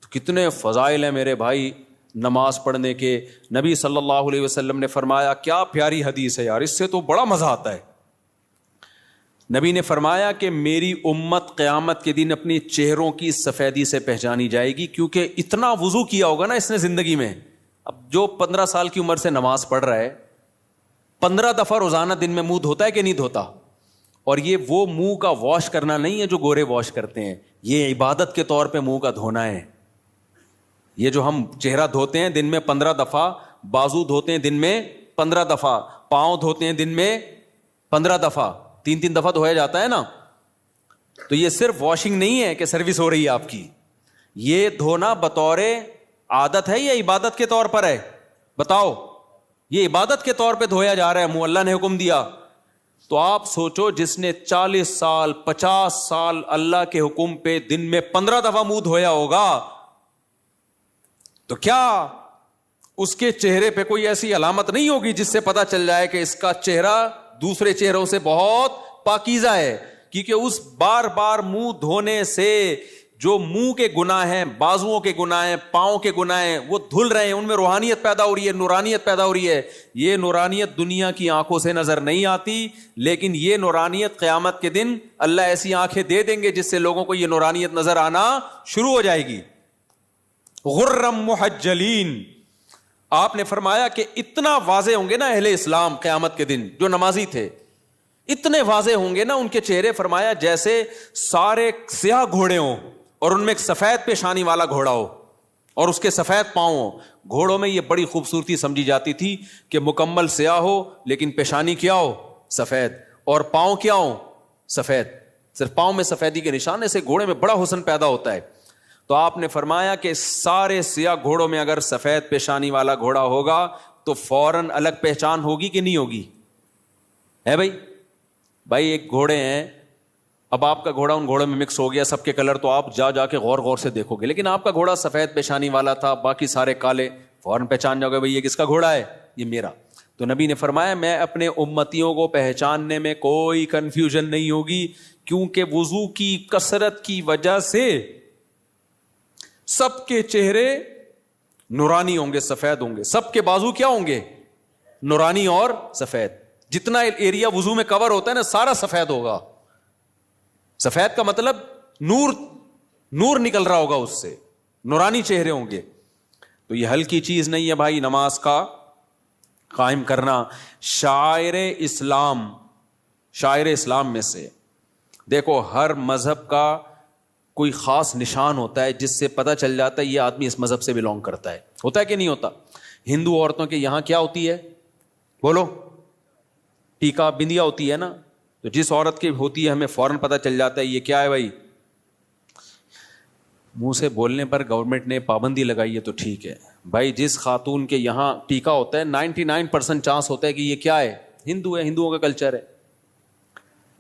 تو کتنے فضائل ہیں میرے بھائی نماز پڑھنے کے. نبی صلی اللہ علیہ وسلم نے فرمایا, کیا پیاری حدیث ہے یار, اس سے تو بڑا مزہ آتا ہے. نبی نے فرمایا کہ میری امت قیامت کے دن اپنی چہروں کی سفیدی سے پہچانی جائے گی, کیونکہ اتنا وضو کیا ہوگا نا اس نے زندگی میں. اب جو 15 سال کی عمر سے نماز پڑھ رہا ہے, 15 دفعہ روزانہ دن میں منہ دھوتا ہے کہ نہیں دھوتا؟ اور یہ وہ منہ کا واش کرنا نہیں ہے جو گورے واش کرتے ہیں, یہ عبادت کے طور پہ منہ کا دھونا ہے. یہ جو ہم چہرہ دھوتے ہیں دن میں 15 دفعہ, بازو دھوتے ہیں دن میں 15 دفعہ, پاؤں دھوتے ہیں دن میں 15 دفعہ, 3 دفعہ دھویا جاتا ہے نا. تو یہ صرف واشنگ نہیں ہے کہ سروس ہو رہی ہے آپ کی, یہ دھونا بطور عادت ہے یا عبادت کے طور پر ہے؟ بتاؤ. یہ عبادت کے طور پہ دھویا جا رہا ہے, منہ اللہ نے حکم دیا. تو آپ سوچو جس نے 40 سال 50 سال اللہ کے حکم پہ دن میں 15 دفعہ منہ دھویا ہوگا, تو کیا اس کے چہرے پہ کوئی ایسی علامت نہیں ہوگی جس سے پتا چل جائے کہ اس کا چہرہ دوسرے چہروں سے بہت پاکیزہ ہے؟ کیونکہ اس بار بار منہ دھونے سے جو منہ کے گناہ ہیں, بازوؤں کے گناہ ہیں, پاؤں کے گناہ ہیں, وہ دھل رہے ہیں, ان میں روحانیت پیدا ہو رہی ہے, نورانیت پیدا ہو رہی ہے. یہ نورانیت دنیا کی آنکھوں سے نظر نہیں آتی, لیکن یہ نورانیت قیامت کے دن اللہ ایسی آنکھیں دے دیں گے جس سے لوگوں کو یہ نورانیت نظر آنا شروع ہو جائے گی. غرم محجلین, آپ نے فرمایا کہ اتنا واضح ہوں گے نا اہل اسلام قیامت کے دن جو نمازی تھے, اتنے واضح ہوں گے نا ان کے چہرے, فرمایا جیسے سارے سیاہ گھوڑے ہوں اور ان میں ایک سفید پیشانی والا گھوڑا ہو اور اس کے سفید پاؤں ہو. گھوڑوں میں یہ بڑی خوبصورتی سمجھی جاتی تھی کہ مکمل سیاہ ہو لیکن پیشانی کیا ہو؟ سفید, اور پاؤں کیا ہو؟ سفید, صرف پاؤں میں سفیدی کے نشان سے گھوڑے میں بڑا حسن پیدا ہوتا ہے. تو آپ نے فرمایا کہ سارے سیاہ گھوڑوں میں اگر سفید پیشانی والا گھوڑا ہوگا تو فوراً الگ پہچان ہوگی کہ نہیں ہوگی؟ ہے بھائی ایک گھوڑے ہیں, اب آپ کا گھوڑا ان گھوڑوں میں مکس ہو گیا سب کے کلر, تو آپ جا کے غور سے دیکھو گے, لیکن آپ کا گھوڑا سفید پیشانی والا تھا, باقی سارے کالے, فوراً پہچان جاؤ گے بھائی یہ کس کا گھوڑا ہے, یہ میرا. تو نبی نے فرمایا میں اپنے امتیوں کو پہچاننے میں کوئی کنفیوژن نہیں ہوگی, کیونکہ وضو کی کثرت کی وجہ سے سب کے چہرے نورانی ہوں گے, سفید ہوں گے, سب کے بازو کیا ہوں گے؟ نورانی اور سفید. جتنا ایریا وضو میں کور ہوتا ہے نا سارا سفید ہوگا. سفید کا مطلب نور نکل رہا ہوگا اس سے, نورانی چہرے ہوں گے. تو یہ ہلکی چیز نہیں ہے بھائی نماز کا قائم کرنا. شاعر اسلام میں سے دیکھو, ہر مذہب کا کوئی خاص نشان ہوتا ہے جس سے پتہ چل جاتا ہے یہ آدمی اس مذہب سے بلونگ کرتا ہے. ہوتا ہے کہ نہیں ہوتا؟ ہندو عورتوں کے یہاں کیا ہوتی ہے بولو؟ ٹیکا بندیا ہوتی ہے نا. تو جس عورت کی ہوتی ہے ہمیں فوراً پتہ چل جاتا ہے یہ کیا ہے بھائی. منہ سے بولنے پر گورنمنٹ نے پابندی لگائی ہے تو ٹھیک ہے بھائی. جس خاتون کے یہاں ٹیکا ہوتا ہے 99% چانس ہوتا ہے کہ یہ کیا ہے؟ ہندو ہے, ہندوؤں کا کلچر ہے.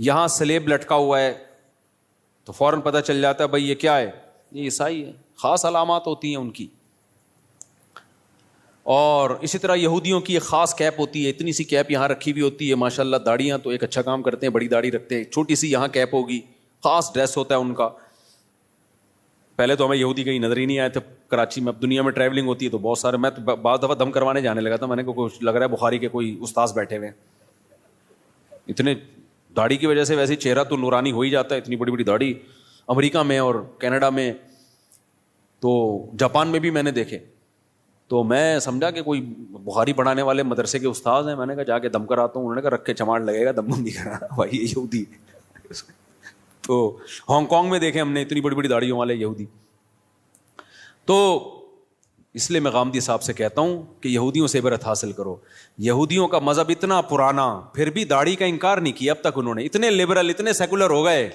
یہاں سلیب لٹکا ہوا ہے تو فوراً پتہ چل جاتا ہے بھائی یہ کیا ہے؟ یہ عیسائی ہے. خاص علامات ہوتی ہیں ان کی. اور اسی طرح یہودیوں کی ایک خاص کیپ ہوتی ہے, اتنی سی کیپ یہاں رکھی ہوئی ہوتی ہے, ماشاءاللہ داڑیاں تو ایک اچھا کام کرتے ہیں, بڑی داڑھی رکھتے ہیں, چھوٹی سی یہاں کیپ ہوگی, خاص ڈریس ہوتا ہے ان کا. پہلے تو ہمیں یہودی کہیں نظر ہی نہیں آئے تھے کراچی میں. اب دنیا میں ٹریولنگ ہوتی ہے تو بہت سارے, میں تو بعض دفعہ دم کروانے جانے لگا تھا, میں نے کچھ لگ رہا ہے بخاری کے کوئی استاذ بیٹھے ہوئے, اتنے داڑھی کی وجہ سے ویسے چہرہ تو نورانی ہو ہی جاتا ہے, اتنی بڑی بڑی داڑھی. امریکہ میں اور کینیڈا میں تو جاپان میں بھی میں نے دیکھے. تو میں سمجھا کہ کوئی بخاری پڑھانے والے مدرسے کے استاذ ہیں, میں نے کہا جا کے دم کراتا ہوں. انہوں نے کہا رکھ کے چماڑ لگے گا, دم نہیں کرانا بھائی, یہ یہودی. تو ہانگ کانگ میں دیکھے ہم نے اتنی بڑی بڑی داڑھیوں والے یہودی. تو اس لیے میں غامدی صاحب سے کہتا ہوں کہ یہودیوں سے عبرت حاصل کرو. یہودیوں کا مذہب اتنا پرانا, پھر بھی داڑھی کا انکار نہیں کیا اب تک انہوں نے. اتنے لبرل, اتنے سیکولر ہو گئے,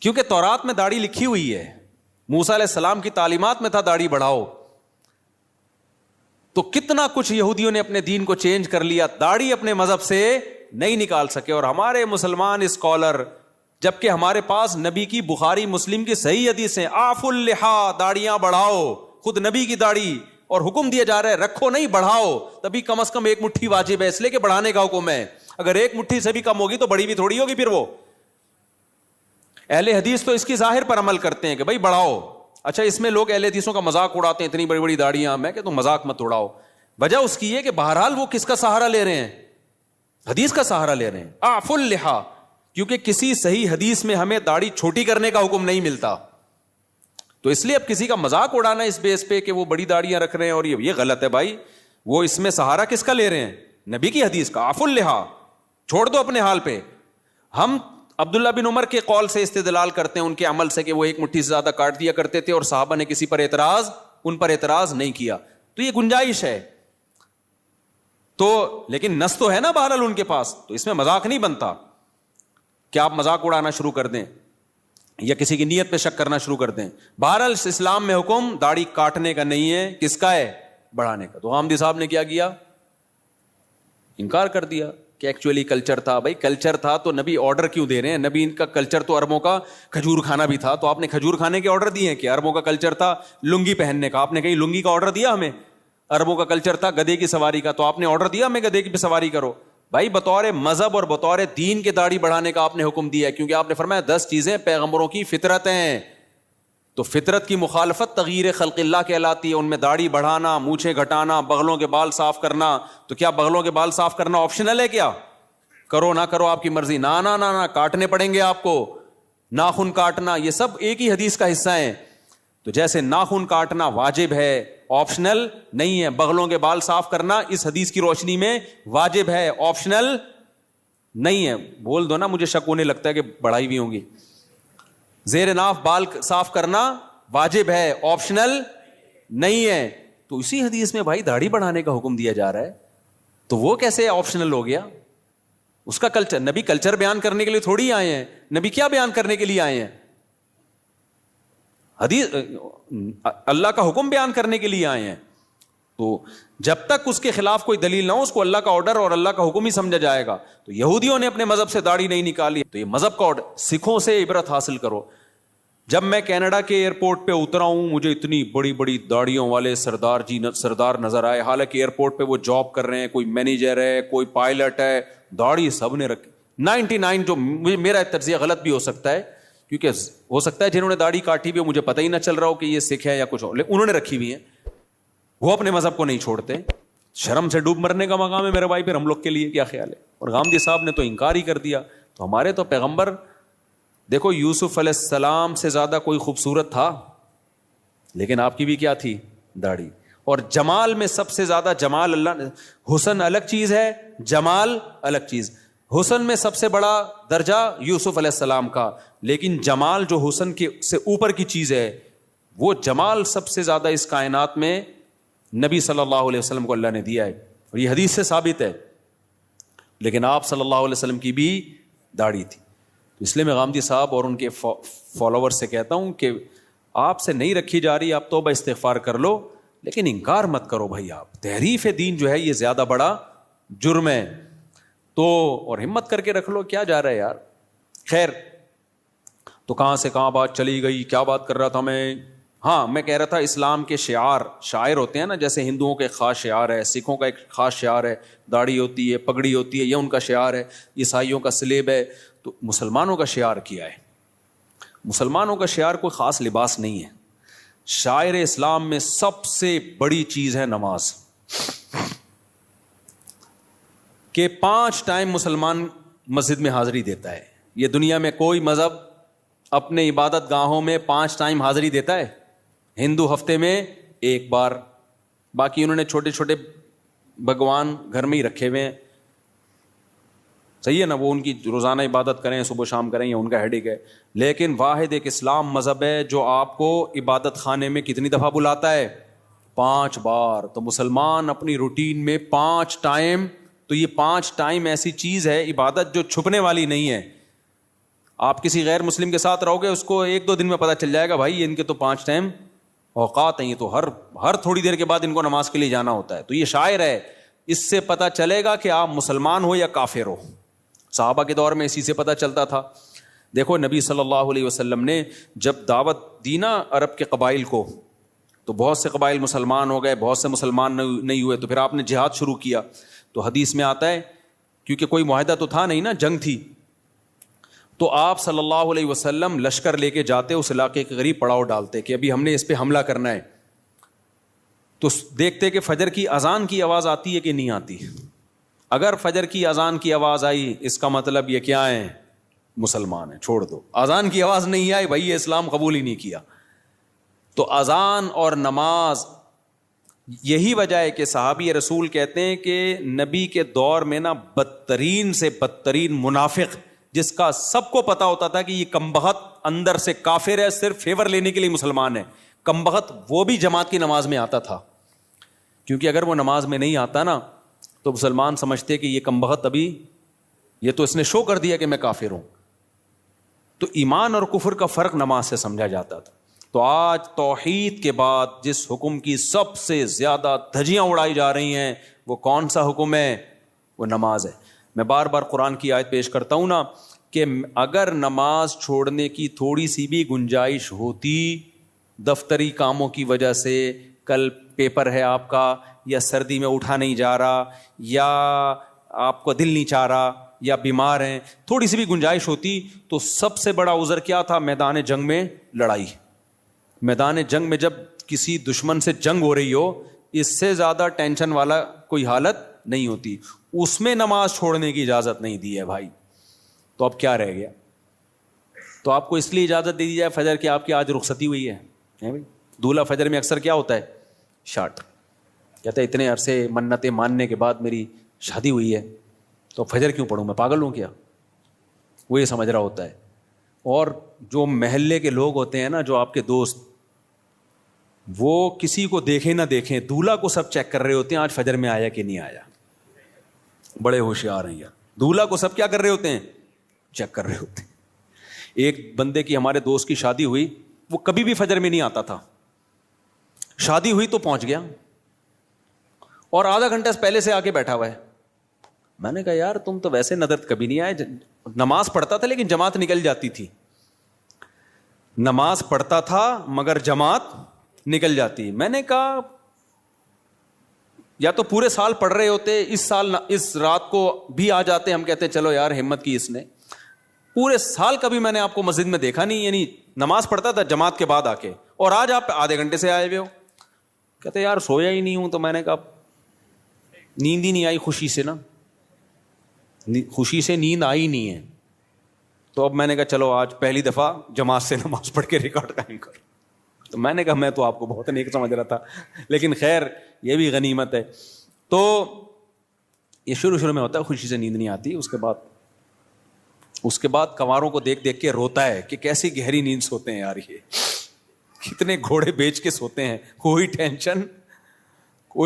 کیونکہ تورات میں داڑھی لکھی ہوئی ہے, موسیٰ علیہ السلام کی تعلیمات میں تھا داڑھی بڑھاؤ. تو کتنا کچھ یہودیوں نے اپنے دین کو چینج کر لیا, داڑھی اپنے مذہب سے نہیں نکال سکے. اور ہمارے مسلمان اسکالر, جبکہ ہمارے پاس نبی کی بخاری مسلم کی صحیح حدیث ہیں, آف اللحا, داڑیاں بڑھاؤ, خود نبی کی داڑھی, اور حکم دیا جا رہا ہے رکھو نہیں بڑھاؤ. تبھی کم از کم 1 مٹھی واجب ہے, اس لیے کہ بڑھانے کا حکم ہے. اگر 1 مٹھی سے بھی کم ہوگی تو بڑی بھی تھوڑی ہوگی. پھر وہ اہل حدیث تو اس کی ظاہر پر عمل کرتے ہیں کہ بھائی بڑھاؤ. اچھا, اس میں لوگ اہل حدیثوں کا مذاق اڑاتے ہیں, اتنی بڑی بڑی داڑیاں. میں کہ تم مذاق مت اڑاؤ. وجہ اس کی ہے کہ بہرحال وہ کس کا سہارا لے رہے ہیں؟ حدیث کا سہارا لے رہے ہیں. آف اللحا, کیونکہ کسی صحیح حدیث میں ہمیں داڑھی چھوٹی کرنے کا حکم نہیں ملتا. تو اس لیے اب کسی کا مذاق اڑانا اس بیس پہ کہ وہ بڑی داڑیاں رکھ رہے ہیں, اور یہ غلط ہے بھائی. وہ اس میں سہارا کس کا لے رہے ہیں؟ نبی کی حدیث کا. آف اللحا, چھوڑ دو اپنے حال پہ. ہم عبداللہ بن عمر کے قول سے استدلال کرتے ہیں, ان کے عمل سے, کہ وہ 1 مٹھی سے زیادہ کاٹ دیا کرتے تھے اور صحابہ نے کسی پر ان پر اعتراض نہیں کیا. تو یہ گنجائش ہے. تو لیکن نص تو ہے نا بہرحال ان کے پاس, تو اس میں مذاق نہیں بنتا کہ آپ مذاق اڑانا شروع کر دیں یا کسی کی نیت پہ شک کرنا شروع کر دیں. بہرحال اسلام میں حکم داڑھی کاٹنے کا نہیں ہے, کس کا ہے؟ بڑھانے کا. تو غامدی صاحب نے کیا کیا؟ انکار کر دیا کہ ایکچولی کلچر تھا. بھائی کلچر تھا تو نبی آرڈر کیوں دے رہے ہیں؟ نبی ان کا کلچر تو عربوں کا کھجور کھانا بھی تھا, تو آپ نے کھجور کھانے کے آرڈر دیے ہیں؟ کہ عربوں کا کلچر تھا لنگی پہننے کا, آپ نے کہیں لنگی کا آرڈر دیا ہمیں؟ عربوں کا کلچر تھا گدھے کی سواری کا, تو آپ نے آرڈر دیا ہمیں گدھے کی سواری کرو؟ بھائی بطور مذہب اور بطور دین کے داڑھی بڑھانے کا آپ نے حکم دیا ہے, کیونکہ آپ نے فرمایا 10 چیزیں پیغمبروں کی فطرت ہیں. تو فطرت کی مخالفت تغییر خلق اللہ کہلاتی ہے. ان میں داڑھی بڑھانا, مونچھیں گھٹانا, بغلوں کے بال صاف کرنا. تو کیا بغلوں کے بال صاف کرنا آپشنل ہے کیا؟ کرو نہ کرو آپ کی مرضی. نہ کاٹنے پڑیں گے آپ کو. ناخن کاٹنا, یہ سب ایک ہی حدیث کا حصہ ہیں. تو جیسے ناخن کاٹنا واجب ہے, آپشنل نہیں ہے. بغلوں کے بال صاف کرنا اس حدیث کی روشنی میں واجب ہے, آپشنل نہیں ہے. بول دو نا, مجھے شک ہونے لگتا ہے کہ بڑھائی بھی ہوں گی. زیر ناف بال صاف کرنا واجب ہے, آپشنل نہیں ہے. تو اسی حدیث میں بھائی داڑھی بڑھانے کا حکم دیا جا رہا ہے, تو وہ کیسے آپشنل ہو گیا؟ اس کا کلچر, نبی کلچر بیان کرنے کے لیے تھوڑی آئے ہیں. نبی کیا بیان کرنے کے لیے آئے ہیں؟ حدیث, اللہ کا حکم بیان کرنے کے لیے آئے ہیں. تو جب تک اس کے خلاف کوئی دلیل نہ ہو, اس کو اللہ کا آرڈر اور اللہ کا حکم ہی سمجھا جائے گا. تو یہودیوں نے اپنے مذہب سے داڑھی نہیں نکالی, تو یہ مذہب کا آرڈر. سکھوں سے عبرت حاصل کرو. جب میں کینیڈا کے ایئرپورٹ پہ اترا ہوں, مجھے اتنی بڑی بڑی داڑھیوں والے سردار نظر آئے. حالانکہ ایئرپورٹ پہ وہ جاب کر رہے ہیں, کوئی مینیجر ہے, کوئی پائلٹ ہے, داڑھی سب نے رکھی. 99 جو میرا تجزیہ غلط بھی ہو سکتا ہے, کیونکہ ہو سکتا ہے جنہوں نے داڑھی کاٹی بھی مجھے پتہ ہی نہ چل رہا ہو کہ یہ سکھ ہے یا کچھ اور, لیکن انہوں نے رکھی ہوئی ہیں. وہ اپنے مذہب کو نہیں چھوڑتے. شرم سے ڈوب مرنے کا مقام ہے میرے بھائی. پھر ہم لوگ کے لیے کیا خیال ہے؟ اور غامدی صاحب نے تو انکار ہی کر دیا. تو ہمارے تو پیغمبر دیکھو, یوسف علیہ السلام سے زیادہ کوئی خوبصورت تھا, لیکن آپ کی بھی کیا تھی؟ داڑھی. اور جمال میں سب سے زیادہ جمال اللہ نے, حسن الگ چیز ہے, جمال الگ چیز. حسن میں سب سے بڑا درجہ یوسف علیہ السلام کا, لیکن جمال جو حسن کے سے اوپر کی چیز ہے, وہ جمال سب سے زیادہ اس کائنات میں نبی صلی اللہ علیہ وسلم کو اللہ نے دیا ہے, اور یہ حدیث سے ثابت ہے. لیکن آپ صلی اللہ علیہ وسلم کی بھی داڑھی تھی. اس لیے میں غامدی صاحب اور ان کے فالوور سے کہتا ہوں کہ آپ سے نہیں رکھی جا رہی, آپ توبہ استغفار کر لو, لیکن انکار مت کرو بھائی. آپ تحریف دین جو ہے یہ زیادہ بڑا جرم ہے. تو اور ہمت کر کے رکھ لو, کیا جا رہا ہے یار. خیر, تو کہاں سے کہاں بات چلی گئی, کیا بات کر رہا تھا میں؟ ہاں, میں کہہ رہا تھا اسلام کے شعائر ہوتے ہیں نا, جیسے ہندوؤں کا ایک خاص شعار ہے, سکھوں کا ایک خاص شعار ہے, داڑھی ہوتی ہے, پگڑی ہوتی ہے, یہ ان کا شعار ہے. عیسائیوں کا سلیب ہے. تو مسلمانوں کا شعار کیا ہے؟ مسلمانوں کا شعار کوئی خاص لباس نہیں ہے. شاعر اسلام میں سب سے بڑی چیز ہے نماز, کہ 5 ٹائم مسلمان مسجد میں حاضری دیتا ہے. یہ دنیا میں کوئی مذہب اپنے عبادت گاہوں میں 5 ٹائم حاضری دیتا ہے؟ ہندو ہفتے میں 1 بار, باقی انہوں نے چھوٹے چھوٹے بھگوان گھر میں ہی رکھے ہوئے ہیں. صحیح ہے نا, وہ ان کی روزانہ عبادت کریں, صبح شام کریں, یہ ان کا ہیڈک ہے. لیکن واحد ایک اسلام مذہب ہے جو آپ کو عبادت خانے میں کتنی دفعہ بلاتا ہے؟ 5 بار. تو مسلمان اپنی روٹین میں 5 ٹائم, تو یہ 5 ٹائم ایسی چیز ہے عبادت جو چھپنے والی نہیں ہے. آپ کسی غیر مسلم کے ساتھ رہو گے, اس کو 1-2 دن میں پتہ چل جائے گا بھائی ان کے تو 5 ٹائم اوقات ہیں, یہ تو ہر تھوڑی دیر کے بعد ان کو نماز کے لیے جانا ہوتا ہے. تو یہ شاعر ہے, اس سے پتہ چلے گا کہ آپ مسلمان ہو یا کافر ہو. صحابہ کے دور میں اسی سے پتہ چلتا تھا. دیکھو نبی صلی اللہ علیہ وسلم نے جب دعوت دی نا عرب کے قبائل کو, تو بہت سے قبائل مسلمان ہو گئے, بہت سے مسلمان نہیں ہوئے. تو پھر آپ نے جہاد شروع کیا. تو حدیث میں آتا ہے, کیونکہ کوئی معاہدہ تو تھا نہیں نا, جنگ تھی, تو آپ صلی اللہ علیہ وسلم لشکر لے کے جاتے, اس علاقے کے قریب پڑاؤ ڈالتے کہ ابھی ہم نے اس پہ حملہ کرنا ہے. تو دیکھتے کہ فجر کی اذان کی آواز آتی ہے کہ نہیں آتی. اگر فجر کی اذان کی آواز آئی, اس کا مطلب یہ کیا ہے, مسلمان ہیں, چھوڑ دو. اذان کی آواز نہیں آئی, بھائی یہ اسلام قبول ہی نہیں کیا. تو اذان اور نماز, یہی وجہ ہے کہ صحابی رسول کہتے ہیں کہ نبی کے دور میں نا بدترین سے بدترین منافق, جس کا سب کو پتا ہوتا تھا کہ یہ کمبخت اندر سے کافر ہے, صرف فیور لینے کے لیے مسلمان ہے, کمبخت, وہ بھی جماعت کی نماز میں آتا تھا. کیونکہ اگر وہ نماز میں نہیں آتا نا تو مسلمان سمجھتے کہ یہ کمبخت ابھی, یہ تو اس نے شو کر دیا کہ میں کافر ہوں. تو ایمان اور کفر کا فرق نماز سے سمجھا جاتا تھا. تو آج توحید کے بعد جس حکم کی سب سے زیادہ دھجیاں اڑائی جا رہی ہیں, وہ کون سا حکم ہے, وہ نماز ہے. میں بار بار قرآن کی آیت پیش کرتا ہوں نا کہ اگر نماز چھوڑنے کی تھوڑی سی بھی گنجائش ہوتی, دفتری کاموں کی وجہ سے, کل پیپر ہے آپ کا, یا سردی میں اٹھا نہیں جا رہا, یا آپ کو دل نہیں چاہ رہا, یا بیمار ہیں, تھوڑی سی بھی گنجائش ہوتی, تو سب سے بڑا عذر کیا تھا, میدان جنگ میں لڑائی. میدان جنگ میں جب کسی دشمن سے جنگ ہو رہی ہو, اس سے زیادہ ٹینشن والا کوئی حالت نہیں ہوتی. اس میں نماز چھوڑنے کی اجازت نہیں دی ہے بھائی. تو اب کیا رہ گیا؟ تو آپ کو اس لیے اجازت دے دی جائے فجر کی, آپ کی آج رخصتی ہوئی ہے بھائی. دولہا فجر میں اکثر کیا ہوتا ہے, شاٹ, کہتا ہے اتنے عرصے منتیں ماننے کے بعد میری شادی ہوئی ہے, تو فجر کیوں پڑھوں, میں پاگل ہوں کیا؟ وہ یہ سمجھ رہا ہوتا ہے. اور جو محلے کے لوگ ہوتے ہیں نا, جو آپ کے دوست, وہ کسی کو دیکھیں نہ دیکھیں, دولہا کو سب چیک کر رہے ہوتے ہیں, آج فجر میں آیا کہ نہیں آیا. بڑے ہوشیار ہیں یار. دولہا کو سب کیا کر رہے ہوتے ہیں, چیک کر رہے ہوتے ہیں. ایک بندے کی, ہمارے دوست کی شادی ہوئی, وہ کبھی بھی فجر میں نہیں آتا تھا. شادی ہوئی تو پہنچ گیا, اور آدھا گھنٹہ پہلے سے آ کے بیٹھا ہوا ہے. میں نے کہا یار تم تو ویسے نظر کبھی نہیں آئے, نماز پڑھتا تھا لیکن جماعت نکل جاتی تھی. نماز پڑھتا تھا مگر جماعت نکل جاتی. میں نے کہا یا تو پورے سال پڑھ رہے ہوتے, اس سال اس رات کو بھی آ جاتے. ہم کہتے چلو یار ہمت کی اس نے. پورے سال کبھی میں نے آپ کو مسجد میں دیکھا نہیں, یعنی نماز پڑھتا تھا جماعت کے بعد آ کے, اور آج آپ آدھے گھنٹے سے آئے ہوئے ہو. کہتے یار سویا ہی نہیں ہوں. تو میں نے کہا نیند ہی نہیں آئی خوشی سے نا, خوشی سے نیند آئی نہیں ہے. تو اب میں نے کہا چلو آج پہلی دفعہ جماعت سے نماز پڑھ کے ریکارڈ قائم کرو. تو میں نے کہا میں تو آپ کو بہت نیک سمجھ رہا تھا, لیکن خیر یہ بھی غنیمت ہے. تو یہ شروع میں ہوتا ہے, خوشی سے نیند نہیں آتی. اس کے بعد کنواروں کو دیکھ دیکھ کے روتا ہے کہ کیسی گہری نیند سوتے ہیں یار, یہ کتنے گھوڑے بیچ کے سوتے ہیں, کوئی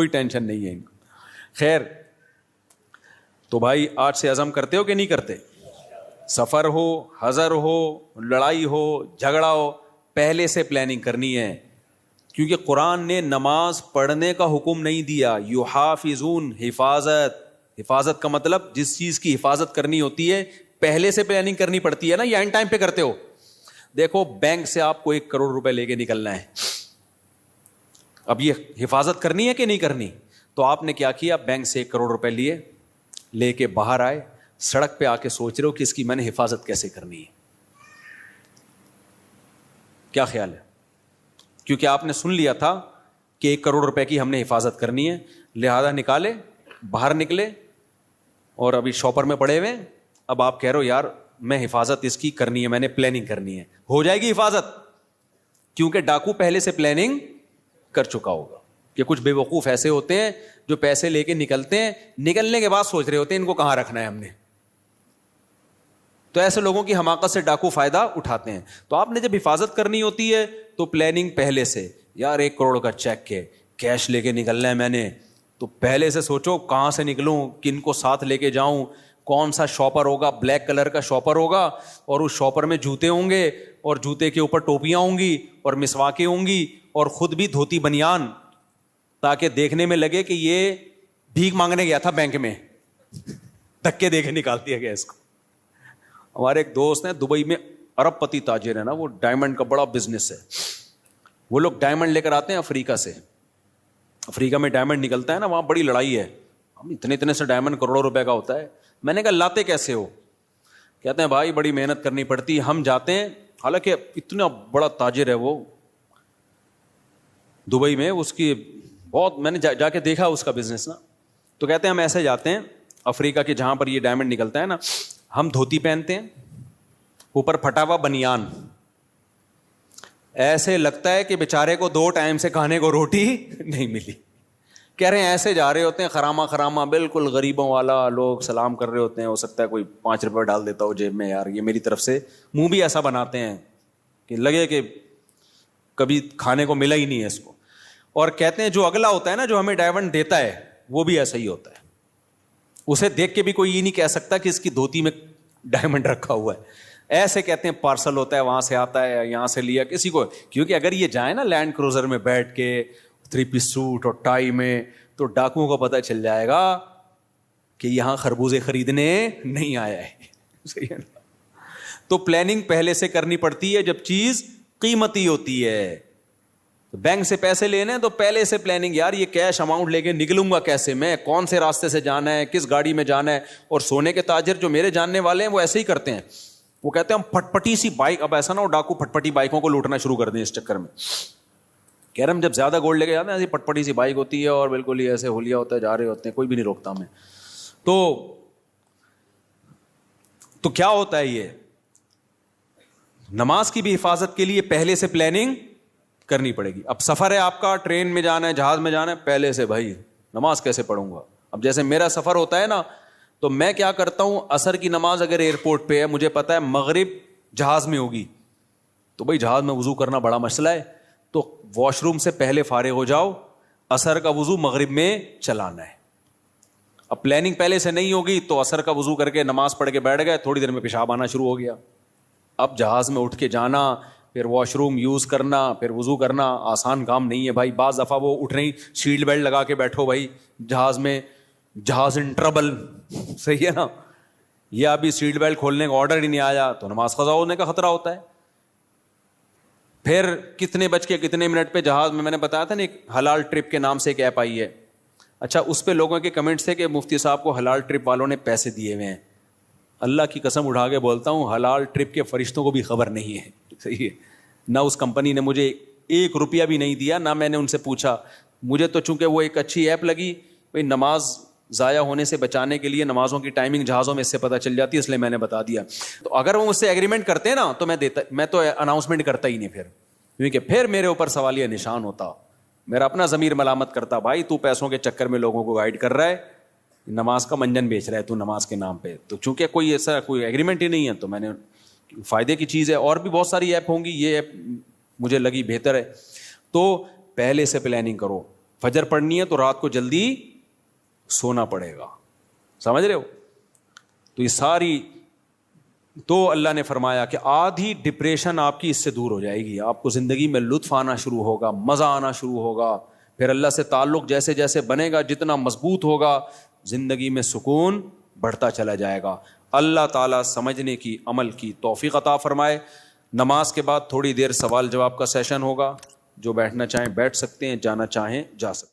ٹینشن نہیں ہے ان کو. خیر, تو بھائی آج سے عزم کرتے ہو کہ نہیں کرتے؟ سفر ہو, حضر ہو, لڑائی ہو, جھگڑا ہو, پہلے سے پلاننگ کرنی ہے. کیونکہ قرآن نے نماز پڑھنے کا حکم نہیں دیا. یحافظون, حفاظت کا مطلب جس چیز کی حفاظت کرنی ہوتی ہے پہلے سے پلاننگ کرنی پڑتی ہے نا, یا اینڈ ٹائم پہ کرتے ہو. دیکھو بینک سے آپ کو 1 کروڑ روپے لے کے نکلنا ہے, اب یہ حفاظت کرنی ہے کہ نہیں کرنی؟ تو آپ نے کیا کیا, بینک سے 1 کروڑ روپے لیے, لے کے باہر آئے, سڑک پہ آ کے سوچ رہے ہو کہ اس کی میں نے حفاظت کیسے کرنی ہے. کیا خیال ہے؟ کیونکہ آپ نے سن لیا تھا کہ 1 کروڑ روپے کی ہم نے حفاظت کرنی ہے, لہذا نکالے, باہر نکلے, اور ابھی شاپر میں پڑے ہوئے. اب آپ کہہ رہے ہو یار میں حفاظت اس کی کرنی ہے, میں نے پلاننگ کرنی ہے. ہو جائے گی حفاظت, کیونکہ ڈاکو پہلے سے پلاننگ کر چکا ہوگا. کہ کچھ بے وقوف ایسے ہوتے ہیں جو پیسے لے کے نکلتے ہیں, نکلنے کے بعد سوچ رہے ہوتے ہیں ان کو کہاں رکھنا ہے ہم نے. تو ایسے لوگوں کی حماقت سے ڈاکو فائدہ اٹھاتے ہیں. تو آپ نے جب حفاظت کرنی ہوتی ہے تو پلاننگ پہلے سے, یار 1 کروڑ کا چیک ہے, کیش لے کے نکلنا ہے میں نے, تو پہلے سے سوچو کہاں سے نکلوں, کن کو ساتھ لے کے جاؤں, کون سا شاپر ہوگا, بلیک کلر کا شاپر ہوگا, اور اس شاپر میں جوتے ہوں گے, اور جوتے کے اوپر ٹوپیاں ہوں گی, اور مسواکیں ہوں گی, اور خود بھی دھوتی بنیان, تاکہ دیکھنے میں لگے کہ یہ بھیک مانگنے گیا تھا بینک میں, دھکے دے کے نکال دیا گیا اس کو. ہمارے ایک دوست ہیں دبئی میں, ارب پتی تاجر ہے نا, وہ ڈائمنڈ کا بڑا بزنس ہے. وہ لوگ ڈائمنڈ لے کر آتے ہیں افریقہ سے, افریقہ میں ڈائمنڈ نکلتا ہے نا, وہاں بڑی لڑائی ہے, ہم اتنے سے ڈائمنڈ کروڑوں روپے کا ہوتا ہے. میں نے کہا لاتے کیسے ہو؟ کہتے ہیں بھائی بڑی محنت کرنی پڑتی ہے, ہم جاتے ہیں, حالانکہ اتنا بڑا تاجر ہے وہ دبئی میں, اس کی بہت, میں نے جا کے دیکھا اس کا بزنس نا. تو کہتے ہیں ہم ایسے جاتے ہیں افریقہ کے جہاں پر یہ ڈائمنڈ نکلتا ہے نا, ہم دھوتی پہنتے ہیں, اوپر پھٹا ہوا بنیان, ایسے لگتا ہے کہ بیچارے کو 2 ٹائم سے کھانے کو روٹی نہیں ملی. کہہ رہے ہیں ایسے جا رہے ہوتے ہیں خراما بالکل غریبوں والا, لوگ سلام کر رہے ہوتے ہیں, ہو سکتا ہے کوئی 5 روپے ڈال دیتا ہو جیب میں, یار یہ میری طرف سے, منہ بھی ایسا بناتے ہیں کہ لگے کہ کبھی کھانے کو ملا ہی نہیں ہے اس کو. اور کہتے ہیں جو اگلا ہوتا ہے نا, جو ہمیں ڈائمنڈ دیتا ہے, وہ بھی ایسا ہی ہوتا ہے, اسے دیکھ کے بھی کوئی یہ نہیں کہہ سکتا کہ اس کی دھوتی میں ڈائمنڈ رکھا ہوا ہے. ایسے کہتے ہیں پارسل ہوتا ہے, وہاں سے آتا ہے, یہاں سے لیا کسی کو, کیونکہ اگر یہ جائیں نا لینڈ کروزر میں بیٹھ کے 3 پیس سوٹ اور ٹائی میں, تو ڈاکوؤں کو پتہ چل جائے گا کہ یہاں خربوزے خریدنے نہیں آیا ہے. صحیح ہے نا؟ تو پلاننگ پہلے سے کرنی پڑتی ہے جب چیز قیمتی ہوتی ہے. بینک سے پیسے لینے تو پہلے سے پلاننگ, یار یہ کیش اماؤنٹ لے کے نکلوں گا کیسے میں, کون سے راستے سے جانا ہے, کس گاڑی میں جانا ہے. اور سونے کے تاجر جو میرے جاننے والے ہیں وہ ایسے ہی کرتے ہیں, وہ کہتے ہیں ہم پھٹپٹی سی بائک, اب ایسا نہ ہو ڈاکو پھٹپٹی بائکوں کو لوٹنا شروع کر دیں اس چکر میں. کہہ رہے ہم جب زیادہ گولڈ لے کے جاتے ہیں ایسی پٹپٹی سی بائک ہوتی ہے, اور بالکل ہی ایسے ہولیا ہوتا ہے, جا رہے ہوتے ہیں, کوئی بھی نہیں روکتا ہمیں. تو کیا ہوتا ہے, یہ نماز کی بھی حفاظت کے لیے پہلے سے پلاننگ کرنی پڑے گی. اب سفر ہے آپ کا, ٹرین میں جانا ہے, جہاز میں جانا ہے, پہلے سے بھائی نماز کیسے پڑھوں گا. اب جیسے میرا سفر ہوتا ہے نا, تو میں کیا کرتا ہوں, عصر کی نماز اگر ایئرپورٹ پہ ہے, مجھے پتا ہے مغرب جہاز میں ہوگی, تو بھائی جہاز میں وضو کرنا بڑا مسئلہ ہے, تو واش روم سے پہلے فارغ ہو جاؤ, عصر کا وضو مغرب میں چلانا ہے. اب پلاننگ پہلے سے نہیں ہوگی تو عصر کا وضو کر کے نماز پڑھ کے بیٹھ گئے, تھوڑی دیر میں پیشاب آنا شروع ہو گیا. اب جہاز میں اٹھ کے جانا, پھر واش روم یوز کرنا, پھر وضو کرنا, آسان کام نہیں ہے بھائی. بعض دفعہ وہ اٹھ رہی, سیٹ بیلٹ لگا کے بیٹھو بھائی جہاز میں, جہاز ان ٹربل. صحیح ہے نا, یا ابھی سیٹ بیلٹ کھولنے کا آرڈر ہی نہیں آیا تو نماز قضا ہونے کا خطرہ ہوتا ہے. پھر کتنے بج کے کتنے منٹ پہ جہاز میں نے بتایا تھا نا, ایک حلال ٹرپ کے نام سے ایک ایپ آئی ہے. اچھا, اس پہ لوگوں کے کمنٹس تھے کہ مفتی صاحب کو حلال ٹرپ والوں نے پیسے دیے ہوئے ہیں. اللہ کی قسم اٹھا کے بولتا ہوں, حلال ٹرپ کے فرشتوں کو بھی خبر نہیں ہے. صحیح ہے, نہ اس کمپنی نے مجھے 1 روپیہ بھی نہیں دیا, نہ میں نے ان سے پوچھا. مجھے تو چونکہ وہ ایک اچھی ایپ لگی, بھائی نماز ضائع ہونے سے بچانے کے لیے نمازوں کی ٹائمنگ جہازوں میں اس سے پتہ چل جاتی ہے, اس لیے میں نے بتا دیا. تو اگر وہ مجھ سے ایگریمنٹ کرتے ہیں نا تو میں تو اناؤنسمنٹ کرتا ہی نہیں پھر, کیونکہ پھر میرے اوپر سوالیہ نشان ہوتا, میرا اپنا ضمیر ملامت کرتا, بھائی تو پیسوں کے چکر میں لوگوں کو گائیڈ کر رہا ہے, نماز کا منجن بیچ رہا ہے تو نماز کے نام پہ. تو چونکہ کوئی ایسا کوئی ایگریمنٹ ہی نہیں ہے, تو میں نے فائدے کی چیز ہے, اور بھی بہت ساری ایپ ہوں گی, یہ ایپ مجھے لگی بہتر ہے. تو پہلے سے پلاننگ کرو. فجر پڑھنی ہے تو رات کو جلدی سونا پڑے گا, سمجھ رہے ہو. تو یہ ساری, تو اللہ نے فرمایا کہ آدھی ڈپریشن آپ کی اس سے دور ہو جائے گی, آپ کو زندگی میں لطف آنا شروع ہوگا, مزہ آنا شروع ہوگا. پھر اللہ سے تعلق جیسے جیسے بنے گا, جتنا مضبوط ہوگا, زندگی میں سکون بڑھتا چلا جائے گا. اللہ تعالیٰ سمجھنے کی, عمل کی توفیق عطا فرمائے. نماز کے بعد تھوڑی دیر سوال جواب کا سیشن ہوگا, جو بیٹھنا چاہیں بیٹھ سکتے ہیں, جانا چاہیں جا سکتے ہیں.